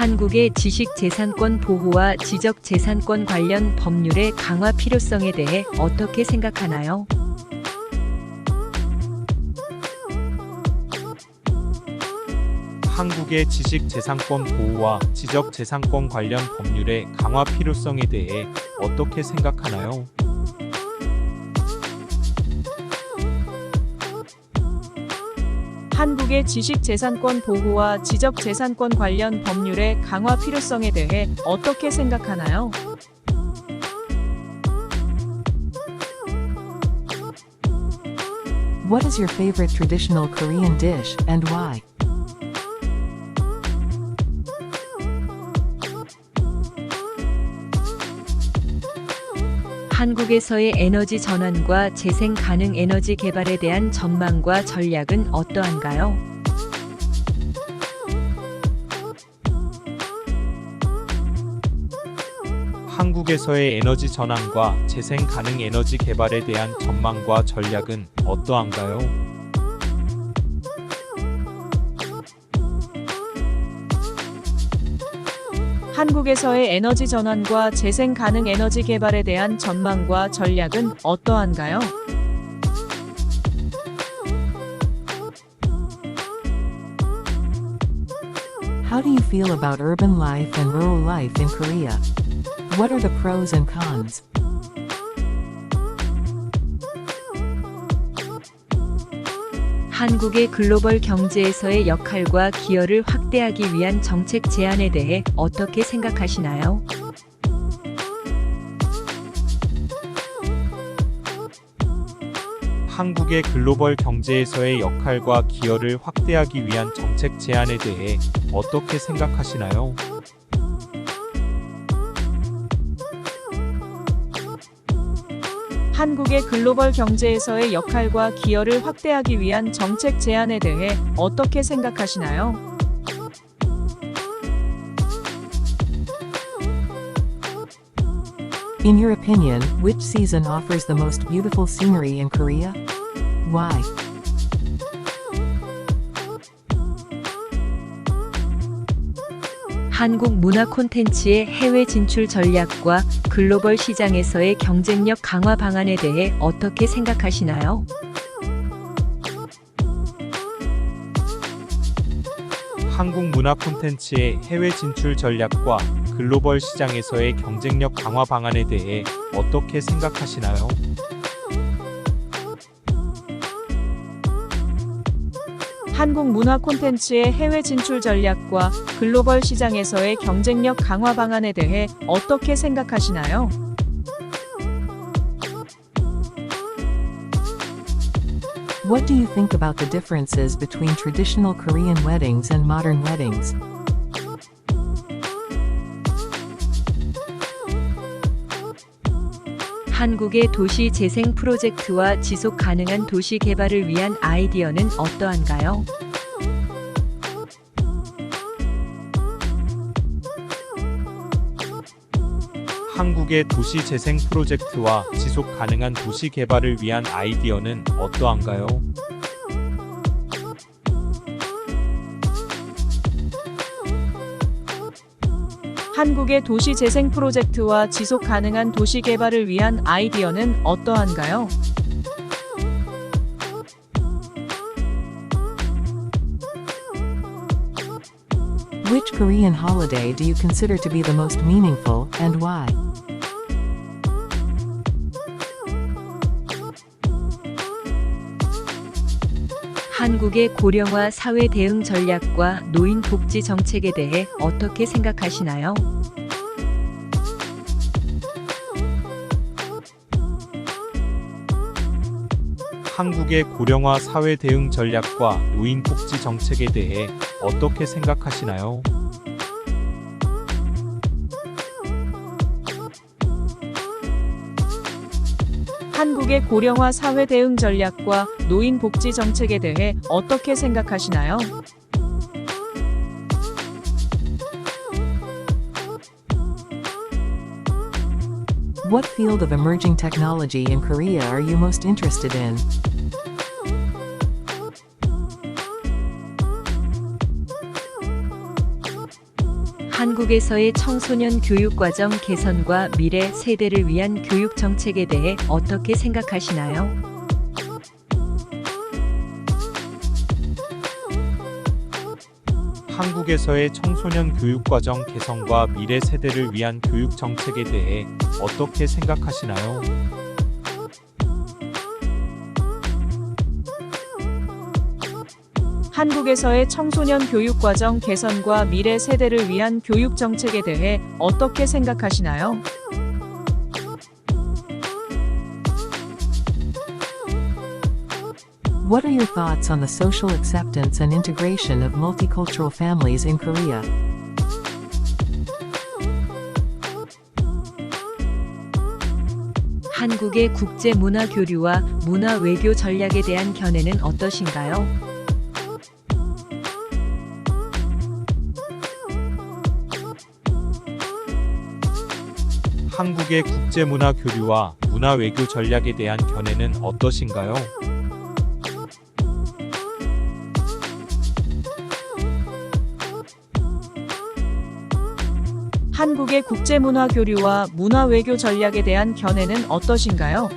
S3: 한국의 지식재산권 보호와 지적재산권 관련 법률의 강화 필요성에 대해 어떻게 생각하나요?
S4: 한국의 지식재산권 보호와 지적재산권 관련 법률의 강화 필요성에 대해 어떻게 생각하나요?
S5: 한국의 지식재산권 보호와 지적재산권 관련 법률의 강화 필요성에 대해 어떻게 생각하나요?
S2: What is your favorite traditional Korean dish, and why?
S3: 한국에서의 에너지 전환과 재생 가능 에너지 개발에 대한 전망과 전략은 어떠한가요?
S4: 한국에서의 에너지 전환과 재생 가능 에너지 개발에 대한 전망과 전략은 어떠한가요?
S5: 한국에서의 에너지 전환과 재생 가능 에너지 개발에 대한 전망과 전략은 어떠한가요?
S2: How do you feel about urban life and rural life in Korea? What are the pros and cons?
S3: 한국의 글로벌 경제에서의 역할과 기여를 확대하기 위한 정책 제안에 대해 어떻게 생각하시나요?
S4: 한국의 글로벌 경제에서의 역할과 기여를 확대하기 위한 정책 제안에 대해 어떻게 생각하시나요?
S5: 한국의 글로벌 경제에서의 역할과 기여를 확대하기 위한 정책 제안에 대해 어떻게 생각하시나요?
S2: In your opinion, which season offers the most beautiful scenery in Korea? Why?
S3: 한국 문화 콘텐츠의 해외 진출 전략과 글로벌 시장에서의 경쟁력 강화 방안에 대해 어떻게 생각하시나요?
S4: 한국 문화 콘텐츠의 해외 진출 전략과 글로벌 시장에서의 경쟁력 강화 방안에 대해 어떻게 생각하시나요?
S5: 한국 문화 콘텐츠의 해외 진출 전략과 글로벌 시장에서의 경쟁력 강화 방안에 대해 어떻게 생각하시나요?
S2: What do you think about the differences between traditional Korean weddings and modern weddings?
S3: 한국의 도시 재생 프로젝트와 지속 가능한 도시 개발을 위한 아이디어는 어떠한가요?
S4: 한국의 도시 재생 프로젝트와 지속 가능한 도시 개발을 위한 아이디어는 어떠한가요?
S5: 한국의 도시 재생 프로젝트와 지속 가능한 도시 개발을 위한 아이디어는 어떠한가요?
S2: Which Korean holiday do you consider to be the most meaningful, and why?
S3: 한국의 고령화 사회 대응 전략과 노인 복지 정책에 대해 어떻게 생각하시나요?
S4: 한국의 고령화 사회 대응 전략과 노인 복지 정책에 대해 어떻게 생각하시나요?
S5: 한국의 고령화 사회 대응 전략과 노인 복지 정책에 대해 어떻게 생각하시나요?
S2: What field of emerging technology in Korea are you most interested in?
S3: 한국에서의 청소년 교육 과정 개선과 미래 세대를 위한 교육 정책에 대해 어떻게 생각하시나요?
S4: 한국에서의 청소년 교육 과정 개선과 미래 세대를 위한 교육 정책에 대해 어떻게 생각하시나요?
S5: 한국에서의 청소년 교육 과정 개선과 미래 세대를 위한 교육 정책에 대해 어떻게 생각하시나요?
S2: What are your thoughts on the social acceptance and integration of multicultural families in Korea?
S3: 한국의 국제 문화 교류와 문화 외교 전략에 대한 견해는 어떠신가요?
S4: 한국의 국제 문화 교류와 문화 외교 전략에 대한 견해는 어떠신가요?
S5: 한국의 국제문화 교류와 문화 외교 전략에 대한 견해는 어떠신가요?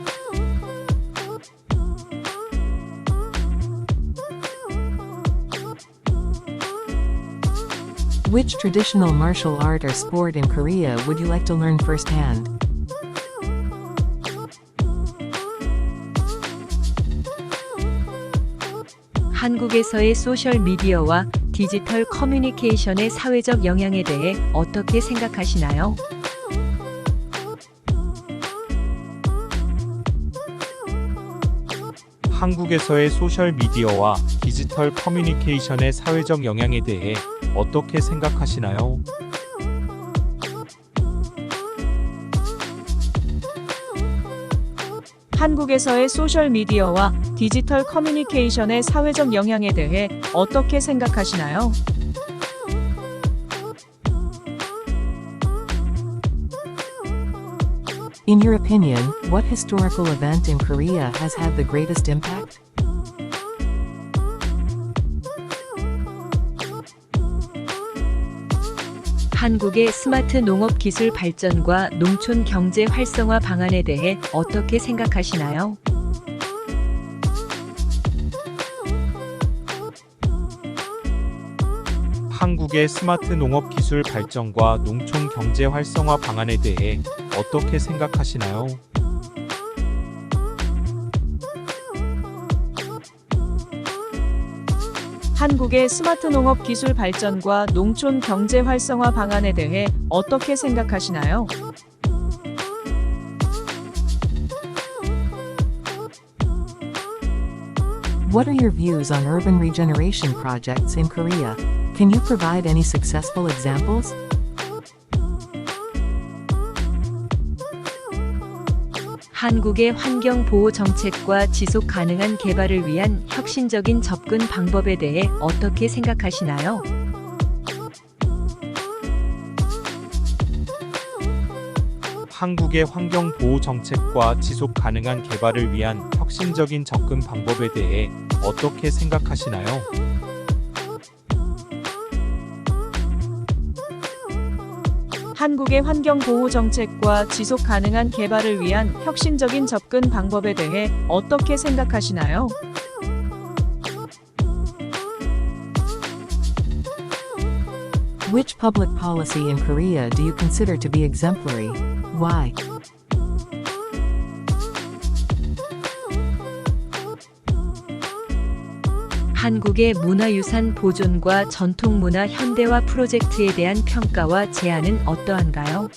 S2: Which traditional martial art or sport in Korea would you like to learn firsthand?
S3: 한국에서의 소셜 미디어와 디지털 커뮤니케이션의 사회적 영향에 대해 어떻게 생각하시나요?
S4: 한국에서의 소셜 미디어와 디지털 커뮤니케이션의 사회적 영향에 대해 어떻게 생각하시나요?
S5: 한국에서의 소셜 미디어와 디지털 커뮤니케이션의 사회적 영향에 대해 어떻게 생각하시나요?
S2: In your opinion, what historical event in Korea has had the greatest impact?
S3: 한국의 스마트 농업 기술 발전과 농촌 경제 활성화 방안에 대해 어떻게 생각하시나요?
S4: 한국의 스마트 농업 기술 발전과 농촌 경제 활성화 방안에 대해 어떻게 생각하시나요?
S5: 한국의 스마트 농업 기술 발전과 농촌 경제 활성화 방안에 대해 어떻게 생각하시나요?
S2: What are your views on urban regeneration projects in Korea? Can you provide any successful examples?
S3: 한국의 환경 보호 정책과 지속 가능한 개발을 위한 혁신적인 접근 방법에 대해 어떻게 생각하시나요?
S4: 한국의 환경 보호 정책과 지속 가능한 개발을 위한 혁신적인 접근 방법에 대해 어떻게 생각하시나요?
S5: 한국의 환경 보호 정책과 지속 가능한 개발을 위한 혁신적인 접근 방법에 대해 어떻게 생각하시나요?
S2: Which public policy in Korea do you consider to be exemplary? Why?
S3: 한국의 문화유산 보존과 전통문화 현대화 프로젝트에 대한 평가와 제안은 어떠한가요?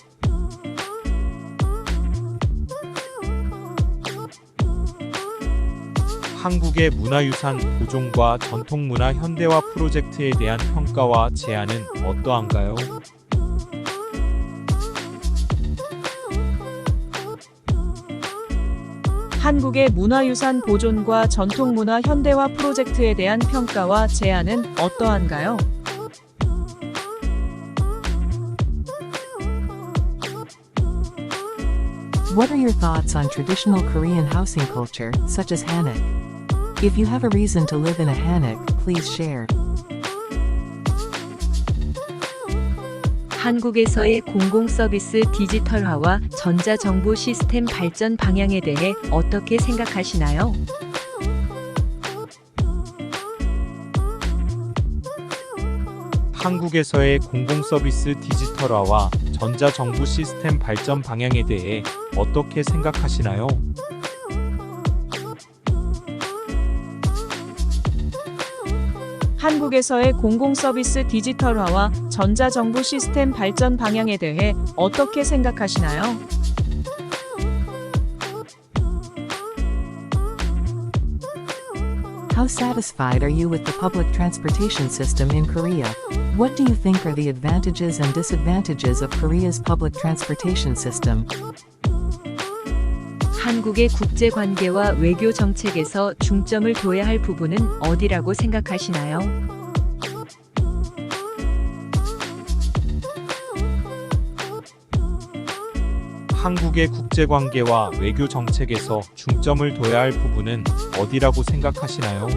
S4: 한국의 문화유산 보존과 전통문화 현대화 프로젝트에 대한 평가와 제안은 어떠한가요?
S5: 한국의 문화유산 보존과 전통문화 현대화 프로젝트에 대한 평가와 제안은 어떠한가요?
S2: What are your thoughts on traditional Korean housing culture, such as hanok? If you have a reason to live in a hanok, please share.
S3: 한국에서의 공공서비스 디지털화와 전자정보 시스템 발전 방향에 대해 어떻게 생각하시나요?
S4: 한국에서의 공공서비스 디지털화와 전자정부 시스템 발전 방향에 대해 어떻게 생각하시나요?
S5: 한국에서의 공공서비스 디지털화와 전자정부 시스템 발전 방향에 대해 어떻게 생각하시나요?
S2: How satisfied are you with the public transportation system in Korea? What do you think are the advantages and disadvantages of Korea's public transportation system?
S3: 한국의 국제관계와 외교 정책에서 중점을 둬야 할 부분은 어디라고 생각하시나요?
S4: 한국의 국제관계와 외교 정책에서 중점을 둬야 할 부분은 어디라고 생각하시나요?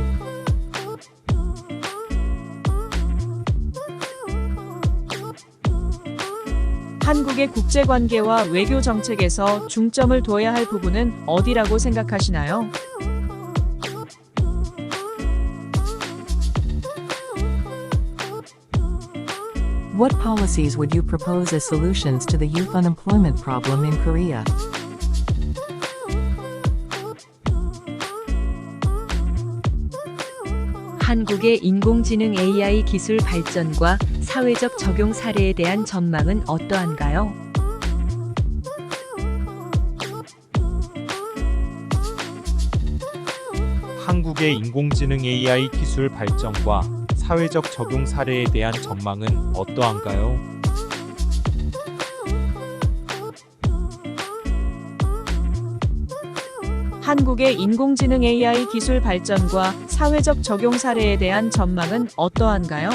S5: 한국의 국제관계와 외교 정책에서 중점을 둬야 할 부분은 어디라고 생각하시나요?
S2: What policies would you propose as solutions to the youth unemployment problem in Korea?
S3: 한국의 인공지능 AI 기술 발전과 사회적 적용 사례에 대한 전망은 어떠한가요?
S4: 한국의 인공지능 AI 기술 발전과 사회적 적용 사례에 대한 전망은 어떠한가요?
S5: 한국의 인공지능 AI 기술 발전과 사회적 적용 사례에 대한 전망은 어떠한가요?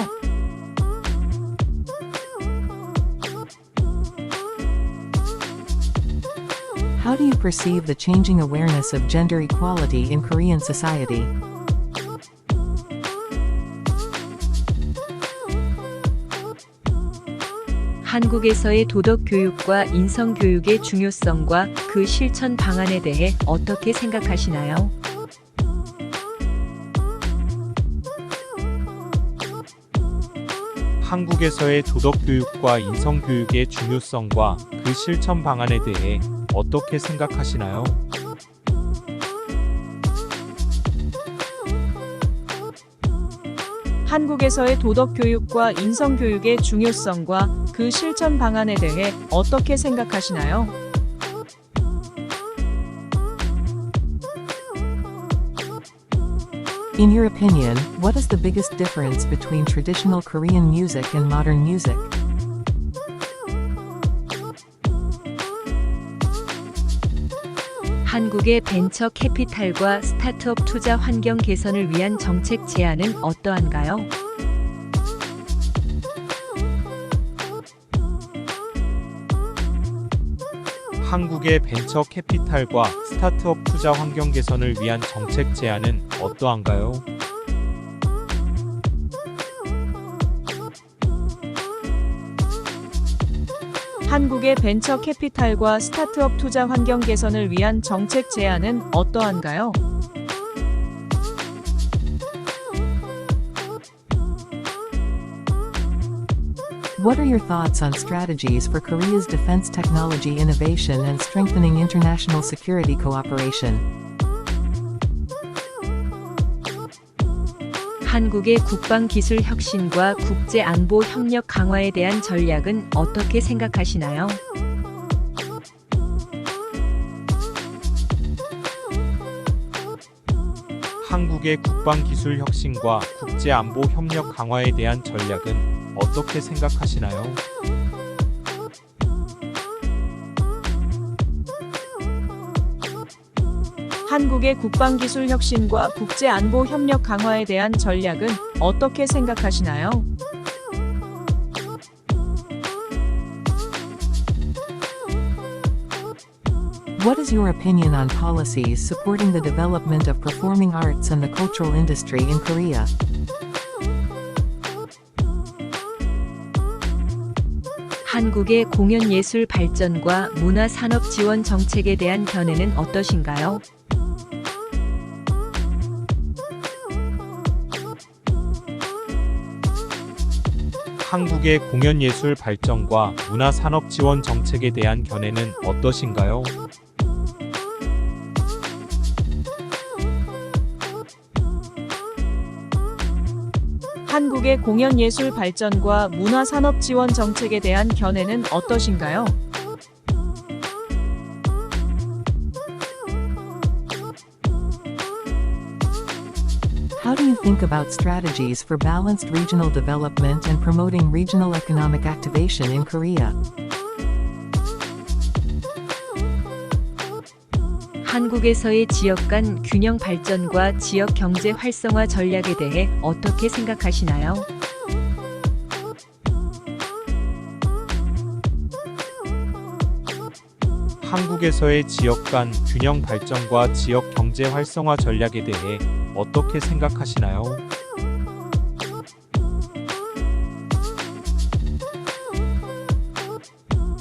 S2: How do you perceive the changing awareness of gender equality in Korean society?
S3: 한국에서의 도덕 교육과 인성 교육의 중요성과 그 실천 방안에 대해 어떻게 생각하시나요?
S4: 한국에서의 도덕 교육과 인성 교육의 중요성과 그 실천 방안에 대해 어떻게 생각하시나요?
S5: 한국에서의 도덕 교육과 인성 교육의 중요성과 그 실천 방안에 대해 어떻게 생각하시나요?
S2: In your opinion, what is the biggest difference between traditional Korean music and modern music?
S3: 한국의 벤처 캐피탈과 스타트업 투자 환경 개선을 위한 정책 제안은 어떠한가요?
S4: 한국의 벤처 캐피탈과 스타트업 투자 환경 개선을 위한 정책 제안은 어떠한가요?
S5: 한국의 벤처 캐피탈과 스타트업 투자 환경 개선을 위한 정책 제안은 어떠한가요?
S2: What are your thoughts on strategies for Korea's defense technology innovation and strengthening international security cooperation?
S3: 한국의 국방 기술 혁신과 국제 안보 협력 강화에 대한 전략은 어떻게 생각하시나요?
S4: 한국의 국방 기술 혁신과 국제 안보 협력 강화에 대한 전략은 어떻게 생각하시나요?
S5: 한국의 국방 기술 혁신과 국제 안보 협력 강화에 대한 전략은 어떻게 생각하시나요?
S2: What is your opinion on policies supporting the development of performing arts and the cultural industry in Korea?
S3: 한국의 공연 예술 발전과 문화 산업 지원 정책에 대한 견해는 어떠신가요?
S4: 한국의 공연 예술 발전과 문화 산업 지원 정책에 대한 견해는 어떠신가요?
S5: 한국의 공연 예술 발전과 문화 산업 지원 정책에 대한 견해는 어떠신가요?
S2: How do you think about strategies for balanced regional development and promoting regional economic activation in Korea?
S3: 한국에서의 지역 간 균형 발전과 지역 경제 활성화 전략에 대해 어떻게 생각하시나요?
S4: 한국에서의 지역 간 균형 발전과 지역 경제 활성화 전략에 대해 어떻게 생각하시나요?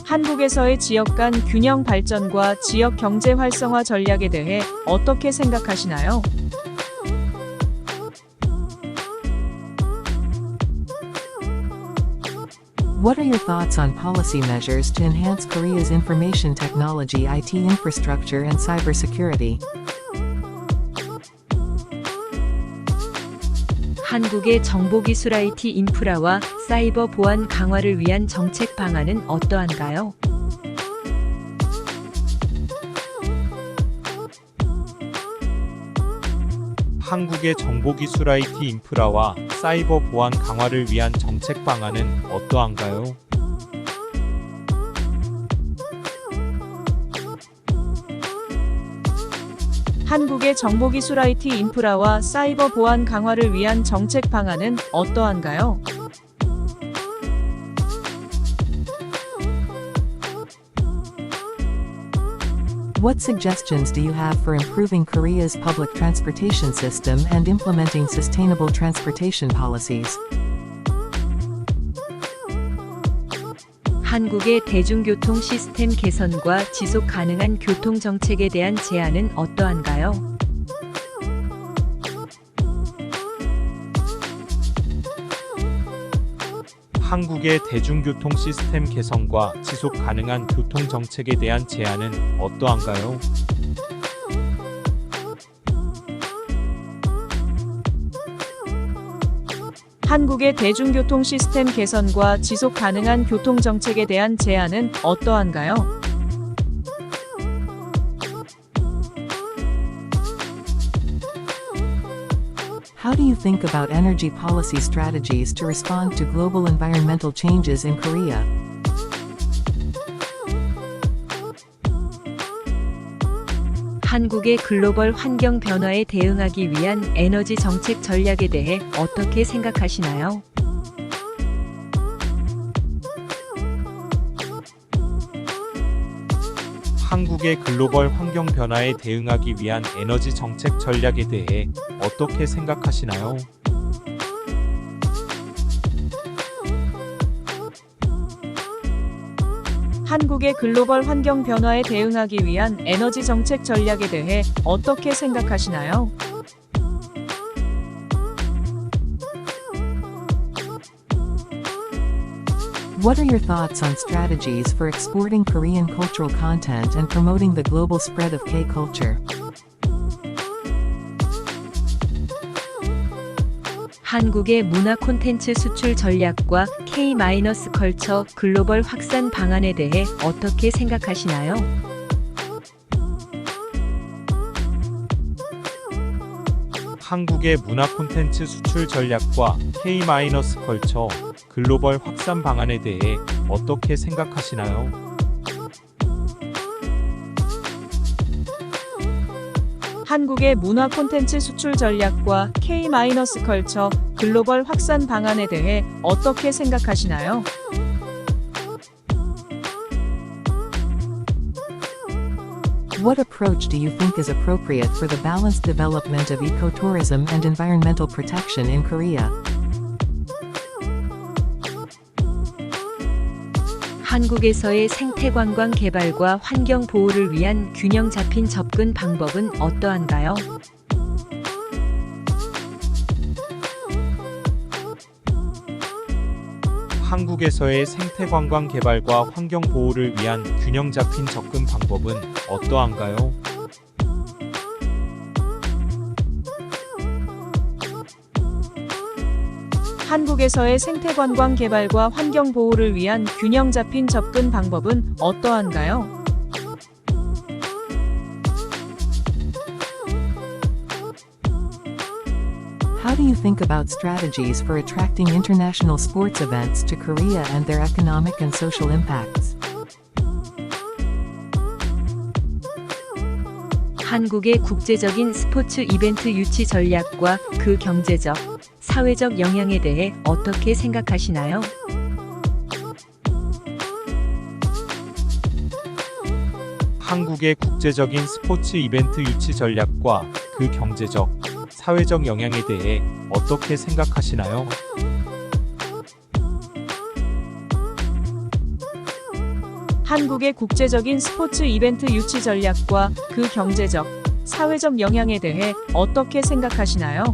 S5: 한국에서의 지역 간 균형 발전과 지역 경제 활성화 전략에 대해 어떻게 생각하시나요?
S2: What are your thoughts on policy measures to enhance Korea's information technology IT infrastructure and cybersecurity?
S3: 한국의 정보기술 IT 인프라와 사이버 보안 강화를 위한 정책 방안은 어떠한가요?
S4: 한국의 정보기술 IT 인프라와 사이버 보안 강화를 위한 정책 방안은 어떠한가요?
S5: 한국의 정보기술 IT 인프라와 사이버 보안 강화를 위한 정책 방안은 어떠한가요?
S2: What suggestions do you have for improving Korea's public transportation system and implementing sustainable transportation policies?
S3: 한국의 대중교통 시스템 개선과 지속 가능한 교통 정책에 대한 제안은 어떠한가요?
S4: 한국의 대중교통 시스템 개선과 지속 가능한 교통 정책에 대한 제안은 어떠한가요?
S5: 한국의 대중교통 시스템 개선과 지속 가능한 교통 정책에 대한 제안은 어떠한가요?
S2: How do you think about energy policy strategies to respond to global environmental changes in Korea?
S3: 한국의 글로벌 환경 변화에 대응하기 위한 에너지 정책 전략에 대해 어떻게 생각하시나요?
S4: 한국의 글로벌 환경 변화에 대응하기 위한 에너지 정책 전략에 대해 어떻게 생각하시나요?
S5: 한국의 글로벌 환경 변화에 대응하기 위한 에너지 정책 전략에 대해 어떻게 생각하시나요?
S2: What are your thoughts on strategies for exporting Korean cultural content and promoting the global spread of K-culture?
S3: 한국의 문화 콘텐츠 수출 전략과 K-컬처 글로벌 확산 방안에 대해 어떻게 생각하시나요?
S4: 한국의 문화 콘텐츠 수출 전략과 K-컬처 글로벌 확산 방안에 대해 어떻게 생각하시나요?
S5: 한국의 문화 콘텐츠 수출 전략과 K-컬처 글로벌 확산 방안에 대해 어떻게 생각하시나요?
S2: What approach do you think is appropriate for the balanced development of ecotourism and environmental protection in Korea?
S3: 한국에서의 생태관광 개발과 환경 보호를 위한 균형 잡힌 접근 방법은 어떠한가요?
S4: 한국에서의 생태관광 개발과 환경 보호를 위한 균형 잡힌 접근 방법은 어떠한가요?
S5: 한국에서의 생태관광 개발과 환경 보호를 위한 균형 잡힌 접근 방법은 어떠한가요?
S2: How do you think about strategies for attracting international sports events to Korea and their economic and social impacts?
S3: 한국의 국제적인 스포츠 이벤트 유치 전략과 그 경제적, 사회적 영향에 대해 어떻게 생각하시나요?
S4: 한국의 국제적인 스포츠 이벤트 유치 전략과 그 경제적, 사회적 영향에 대해 어떻게
S5: 한국의 국제적인 스포츠 이벤트 유치 전략과 그 경제적, 사회적 영향에 대해 어떻게 생각하시나요?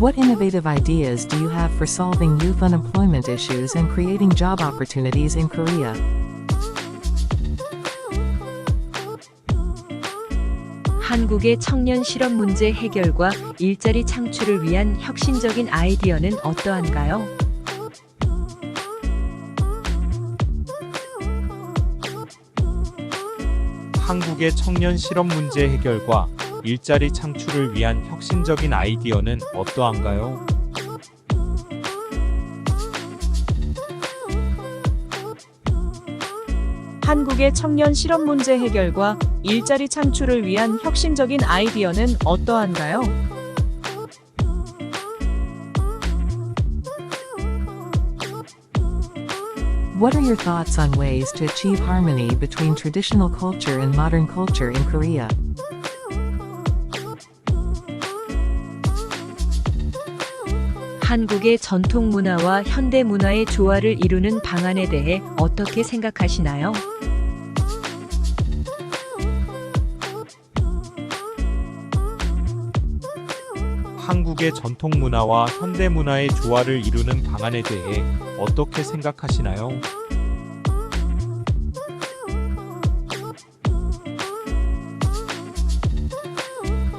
S2: What innovative ideas do you have for solving youth unemployment issues and creating job opportunities in Korea?
S3: 한국의 청년 실업 문제 해결과 일자리 창출을 위한 혁신적인 아이디어는 어떠한가요?
S4: 한국의 청년 실업 문제 해결과 일자리 창출을 위한 혁신적인 아이디어는 어떠한가요?
S5: 한국의 청년 실업 문제 해결과 일자리 창출을 위한 혁신적인 아이디어는 어떠한가요?
S2: What are your thoughts on ways to achieve harmony between traditional culture and modern culture in Korea?
S3: 한국의 전통 문화와 현대 문화의 조화를 이루는 방안에 대해 어떻게 생각하시나요?
S4: 한국의 전통 문화와 현대 문화의 조화를 이루는 방안에 대해 어떻게 생각하시나요?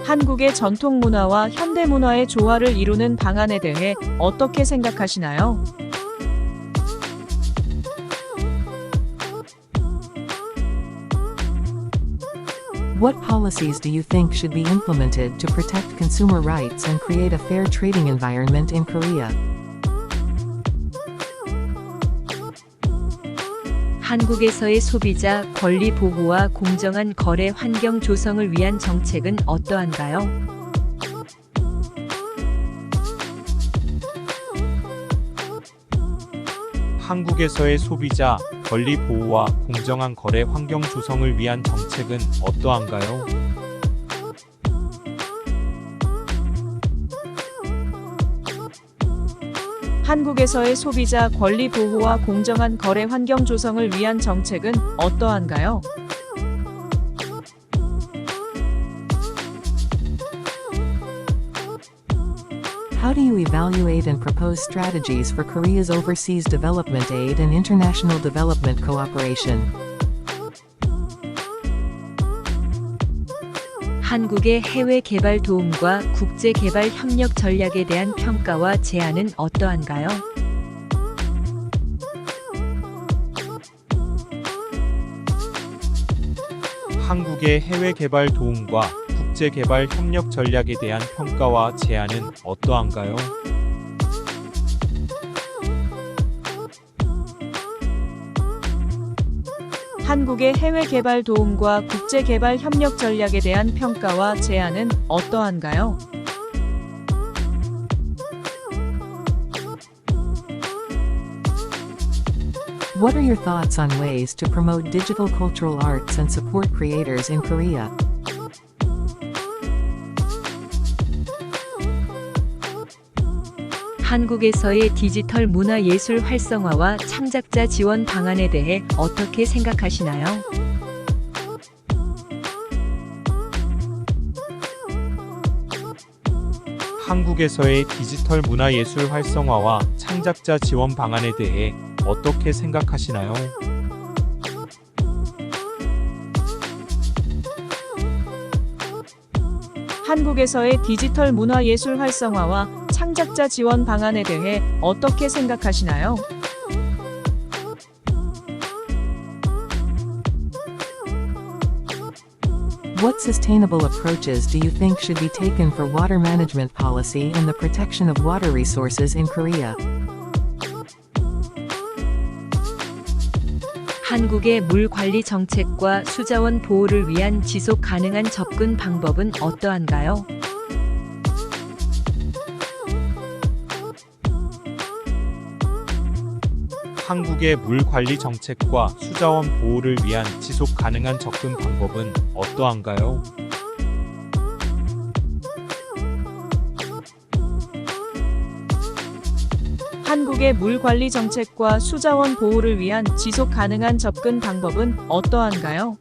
S5: 한국의 전통 문화와 현대 문화의 조화를 이루는 방안에 대해 어떻게 생각하시나요?
S2: What policies do you think should be implemented to protect consumer rights and create a fair trading environment in Korea?
S3: 한국에서의 소비자 권리 보호와 공정한 거래 환경 조성을 위한 정책은 어떠한가요?
S4: 한국에서의 소비자 권리 보호와 공정한 거래 환경 조성을 위한 정책은 어떠한가요?
S5: 한국에서의 소비자 권리 보호와 공정한 거래 환경 조성을 위한 정책은 어떠한가요?
S2: How do you evaluate and propose strategies for Korea's overseas development aid and international development cooperation?
S3: 한국의 해외 개발 도움과 국제 개발 협력 전략에 대한 평가와 제안은 어떠한가요?
S4: 한국의 해외 개발 도움과 국제 개발 협력 전략에 대한 평가와 제안은 어떠한가요?
S5: 한국의 해외 개발 도움과 국제 개발 협력 전략에 대한 평가와 제안은 어떠한가요?
S2: What are your thoughts on ways to promote digital cultural arts and support creators in Korea?
S3: 한국에서의 디지털 문화 예술 활성화와 창작자 지원 방안에 대해 어떻게 생각하시나요?
S4: 한국에서의 디지털 문화 예술 활성화와 창작자 지원 방안에 대해 어떻게 생각하시나요?
S5: 한국에서의 디지털 문화 예술 활성화와 창작자 지원 방안에 대해 어떻게 생각하시나요?
S2: What sustainable approaches do you think should be taken for water management policy and the protection of water resources in Korea?
S3: 한국의 물 관리 정책과 수자원 보호를 위한 지속 가능한 접근 방법은 어떠한가요?
S4: 한국의 물 관리 정책과 수자원 보호를 위한 지속 가능한 접근 방법은 어떠한가요?
S5: 한국의 물 관리 정책과 수자원 보호를 위한 지속 가능한 접근 방법은 어떠한가요?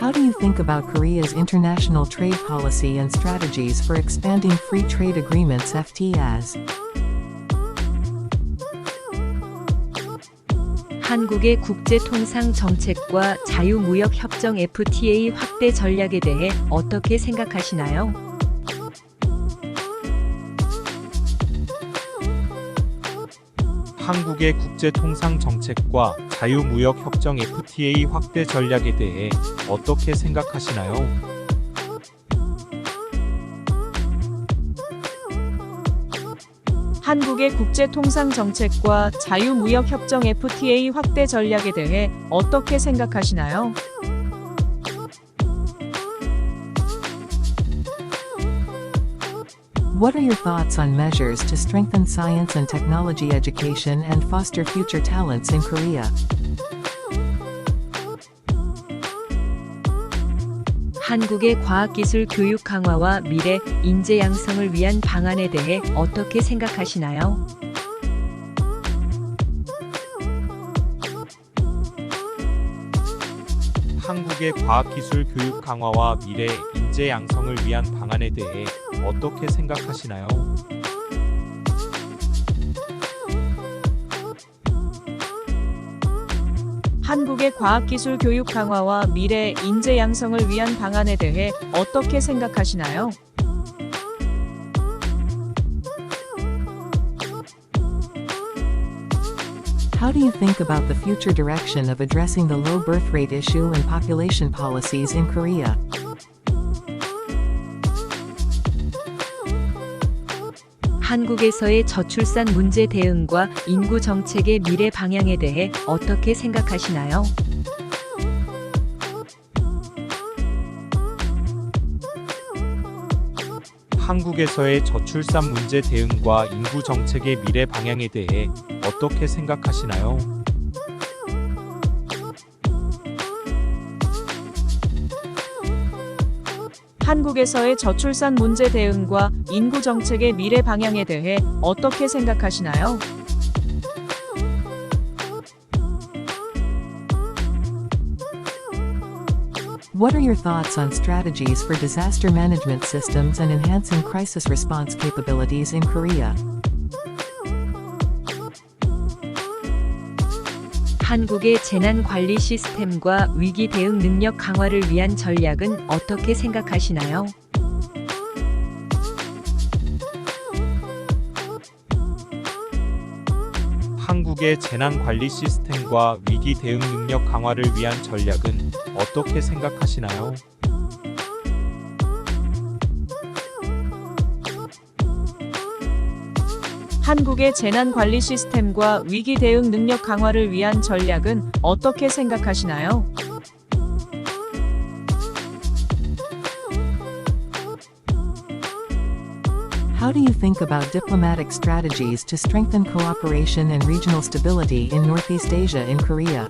S2: How do you think about Korea's international trade policy and strategies for expanding free trade agreements FTAs?
S3: 한국의 국제통상 정책과 자유무역협정 FTA 확대 전략에 대해 어떻게 생각하시나요?
S4: 한국의 국제통상 정책과 자유무역협정 FTA 확대 전략에 대해 어떻게 생각하시나요?
S5: 한국의 국제통상 정책과 자유무역협정 FTA 확대 전략에 대해 어떻게 생각하시나요?
S2: What are your thoughts on measures to strengthen science and technology education and foster future talents in Korea?
S3: 한국의 과학기술 교육 강화와 미래 인재 양성을 위한 방안에 대해 어떻게 생각하시나요?
S4: 한국의 과학기술 교육 강화와 미래 인재 양성을 위한 방안에 대해 어떻게 생각하시나요?
S5: 한국의 과학기술 교육 강화와 미래 인재 양성을 위한 방안에 대해 어떻게 생각하시나요?
S2: How do you think about the future direction of addressing the low birth rate issue and population policies in Korea?
S3: 한국에서의 저출산 문제 대응과 인구 정책의 미래 방향에 대해 어떻게 생각하시나요?
S4: 한국에서의 저출산 문제 대응과 인구 정책의 미래 방향에 대해 어떻게 생각하시나요?
S5: 한국에서의 저출산 문제 대응과 인구 정책의 미래 방향에 대해 어떻게 생각하시나요?
S2: What are your thoughts on strategies for disaster management systems and enhancing crisis response capabilities in Korea?
S3: 한국의 재난 관리 시스템과 위기 대응 능력 강화를 위한 전략은 어떻게 생각하시나요?
S4: 한국의 재난 관리 시스템과 위기 대응 능력 강화를 위한 전략은 어떻게 생각하시나요?
S5: 한국의 재난 관리 시스템과 위기 대응 능력 강화를 위한 전략은 어떻게 생각하시나요?
S2: How do you think about diplomatic strategies to strengthen cooperation and regional stability in Northeast Asia in Korea?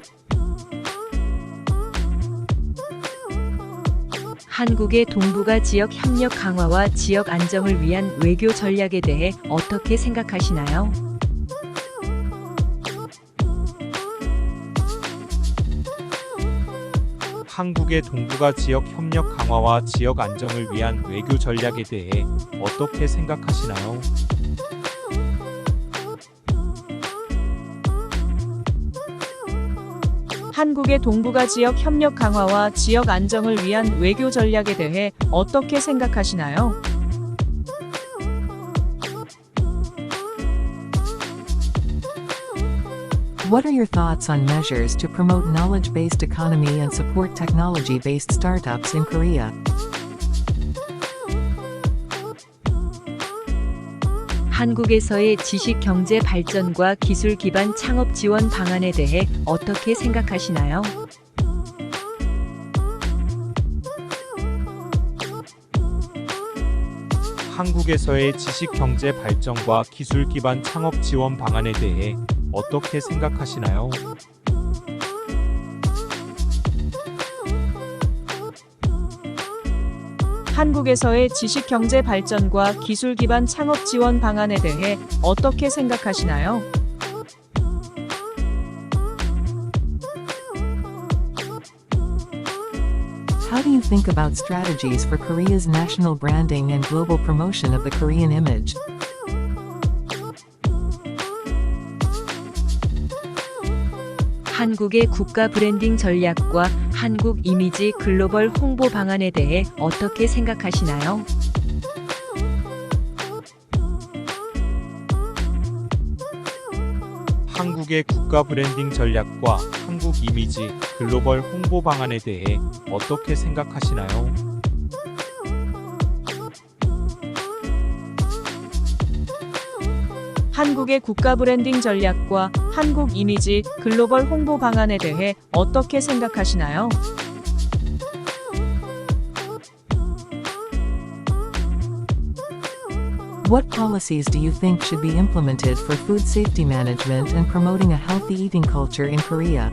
S3: 한국의 동북아 지역 협력 강화와 지역 안정을 위한 외교 전략에 대해 어떻게 생각하시나요?
S4: 한국의 동북아 지역 협력 강화와 지역 안정을 위한 외교 전략에 대해 어떻게 생각하시나요?
S5: 한국의 동북아 지역 협력 강화와 지역 안정을 위한 외교 전략에 대해 어떻게 생각하시나요?
S2: What are your thoughts on measures to promote knowledge-based economy and support technology-based startups in Korea?
S3: 한국에서의 지식 경제 발전과 기술 기반 창업 지원 방안에 대해 어떻게 생각하시나요?
S4: 한국에서의 지식 경제 발전과 기술 기반 창업 지원 방안에 대해 어떻게 생각하시나요?
S5: 한국에서의 지식 경제 발전과 기술 기반 창업 지원 방안에 대해 어떻게 생각하시나요?
S2: How do you think about strategies for Korea's national branding and global promotion of the Korean image?
S3: 한국의 국가 브랜딩 전략과 한국 이미지 글로벌 홍보 방안에 대해 어떻게 생각하시나요?
S4: 한국의 국가 브랜딩 전략과 한국 이미지 글로벌 홍보 방안에 대해 어떻게 생각하시나요?
S5: 한국의 국가 브랜딩 전략과 한국 이미지 글로벌 홍보 방안에 대해 어떻게 생각하시나요?
S2: What policies do you think should be implemented for food safety management and promoting a healthy eating culture in Korea?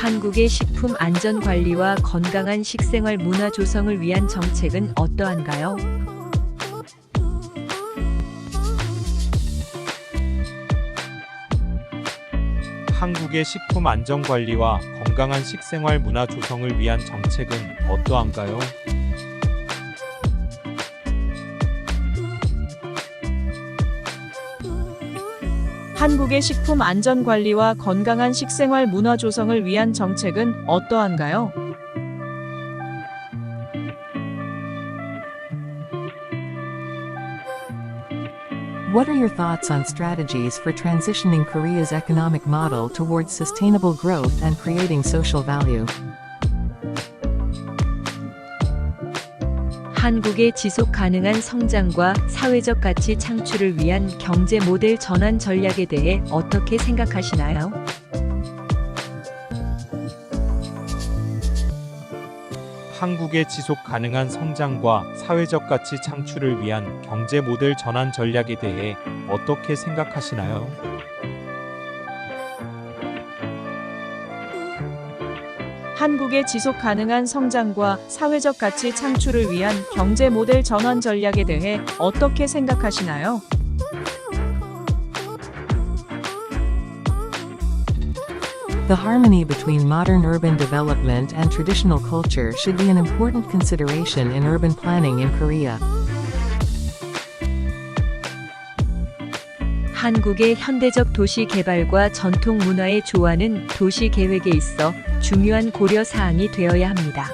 S3: 한국의 식품 안전 관리와 건강한 식생활 문화 조성을 위한 정책은 어떠한가요?
S4: 한국의 식품 안전 관리와 건강한 식생활 문화 조성을 위한 정책은 어떠한가요?
S5: 한국의 식품 안전 관리와 건강한 식생활 문화 조성을 위한 정책은 어떠한가요?
S2: What are your thoughts on strategies for transitioning Korea's economic model towards sustainable growth and creating social value?
S3: 한국의 지속 가능한 성장과 사회적 가치 창출을 위한 경제 모델 전환 전략에 대해 어떻게 생각하시나요?
S4: 한국의 지속 가능한 성장과 사회적 가치 창출을 위한 경제 모델 전환 전략에 대해 어떻게 생각하시나요?
S5: 한국의 지속 가능한 성장과 사회적 가치 창출을 위한 경제 모델 전환 전략에 대해 어떻게 생각하시나요?
S2: The harmony between modern urban development and traditional culture should be an important consideration in urban planning in Korea.
S3: 한국의 현대적 도시 개발과 전통 문화의 조화는 도시 계획에 있어 중요한 고려 사항이 되어야 합니다.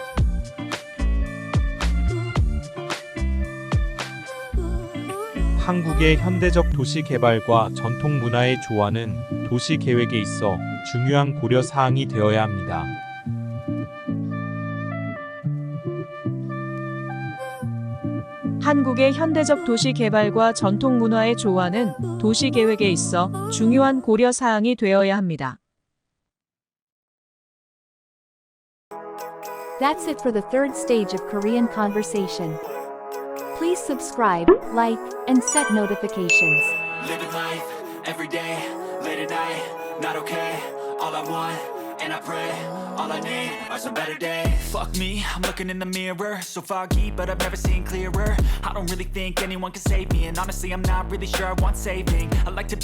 S4: 한국의 현대적 도시 개발과 전통 문화의 조화는 도시 계획에 있어 중요한 고려 사항이 되어야 합니다.
S5: 한국의 현대적 도시 개발과 전통 문화의 조화는 도시 계획에 있어 중요한 고려 사항이 되어야 합니다.
S1: That's it for the third stage of Korean conversation. Please subscribe, like, and set notifications.
S6: Living life, every day, late at night, not okay. All I want, and I pray, all I need are some better days. Fuck me, I'm looking in the mirror, so foggy, but I've never seen clearer. I don't really think anyone can save me, and honestly I'm not really sure I want saving. I like to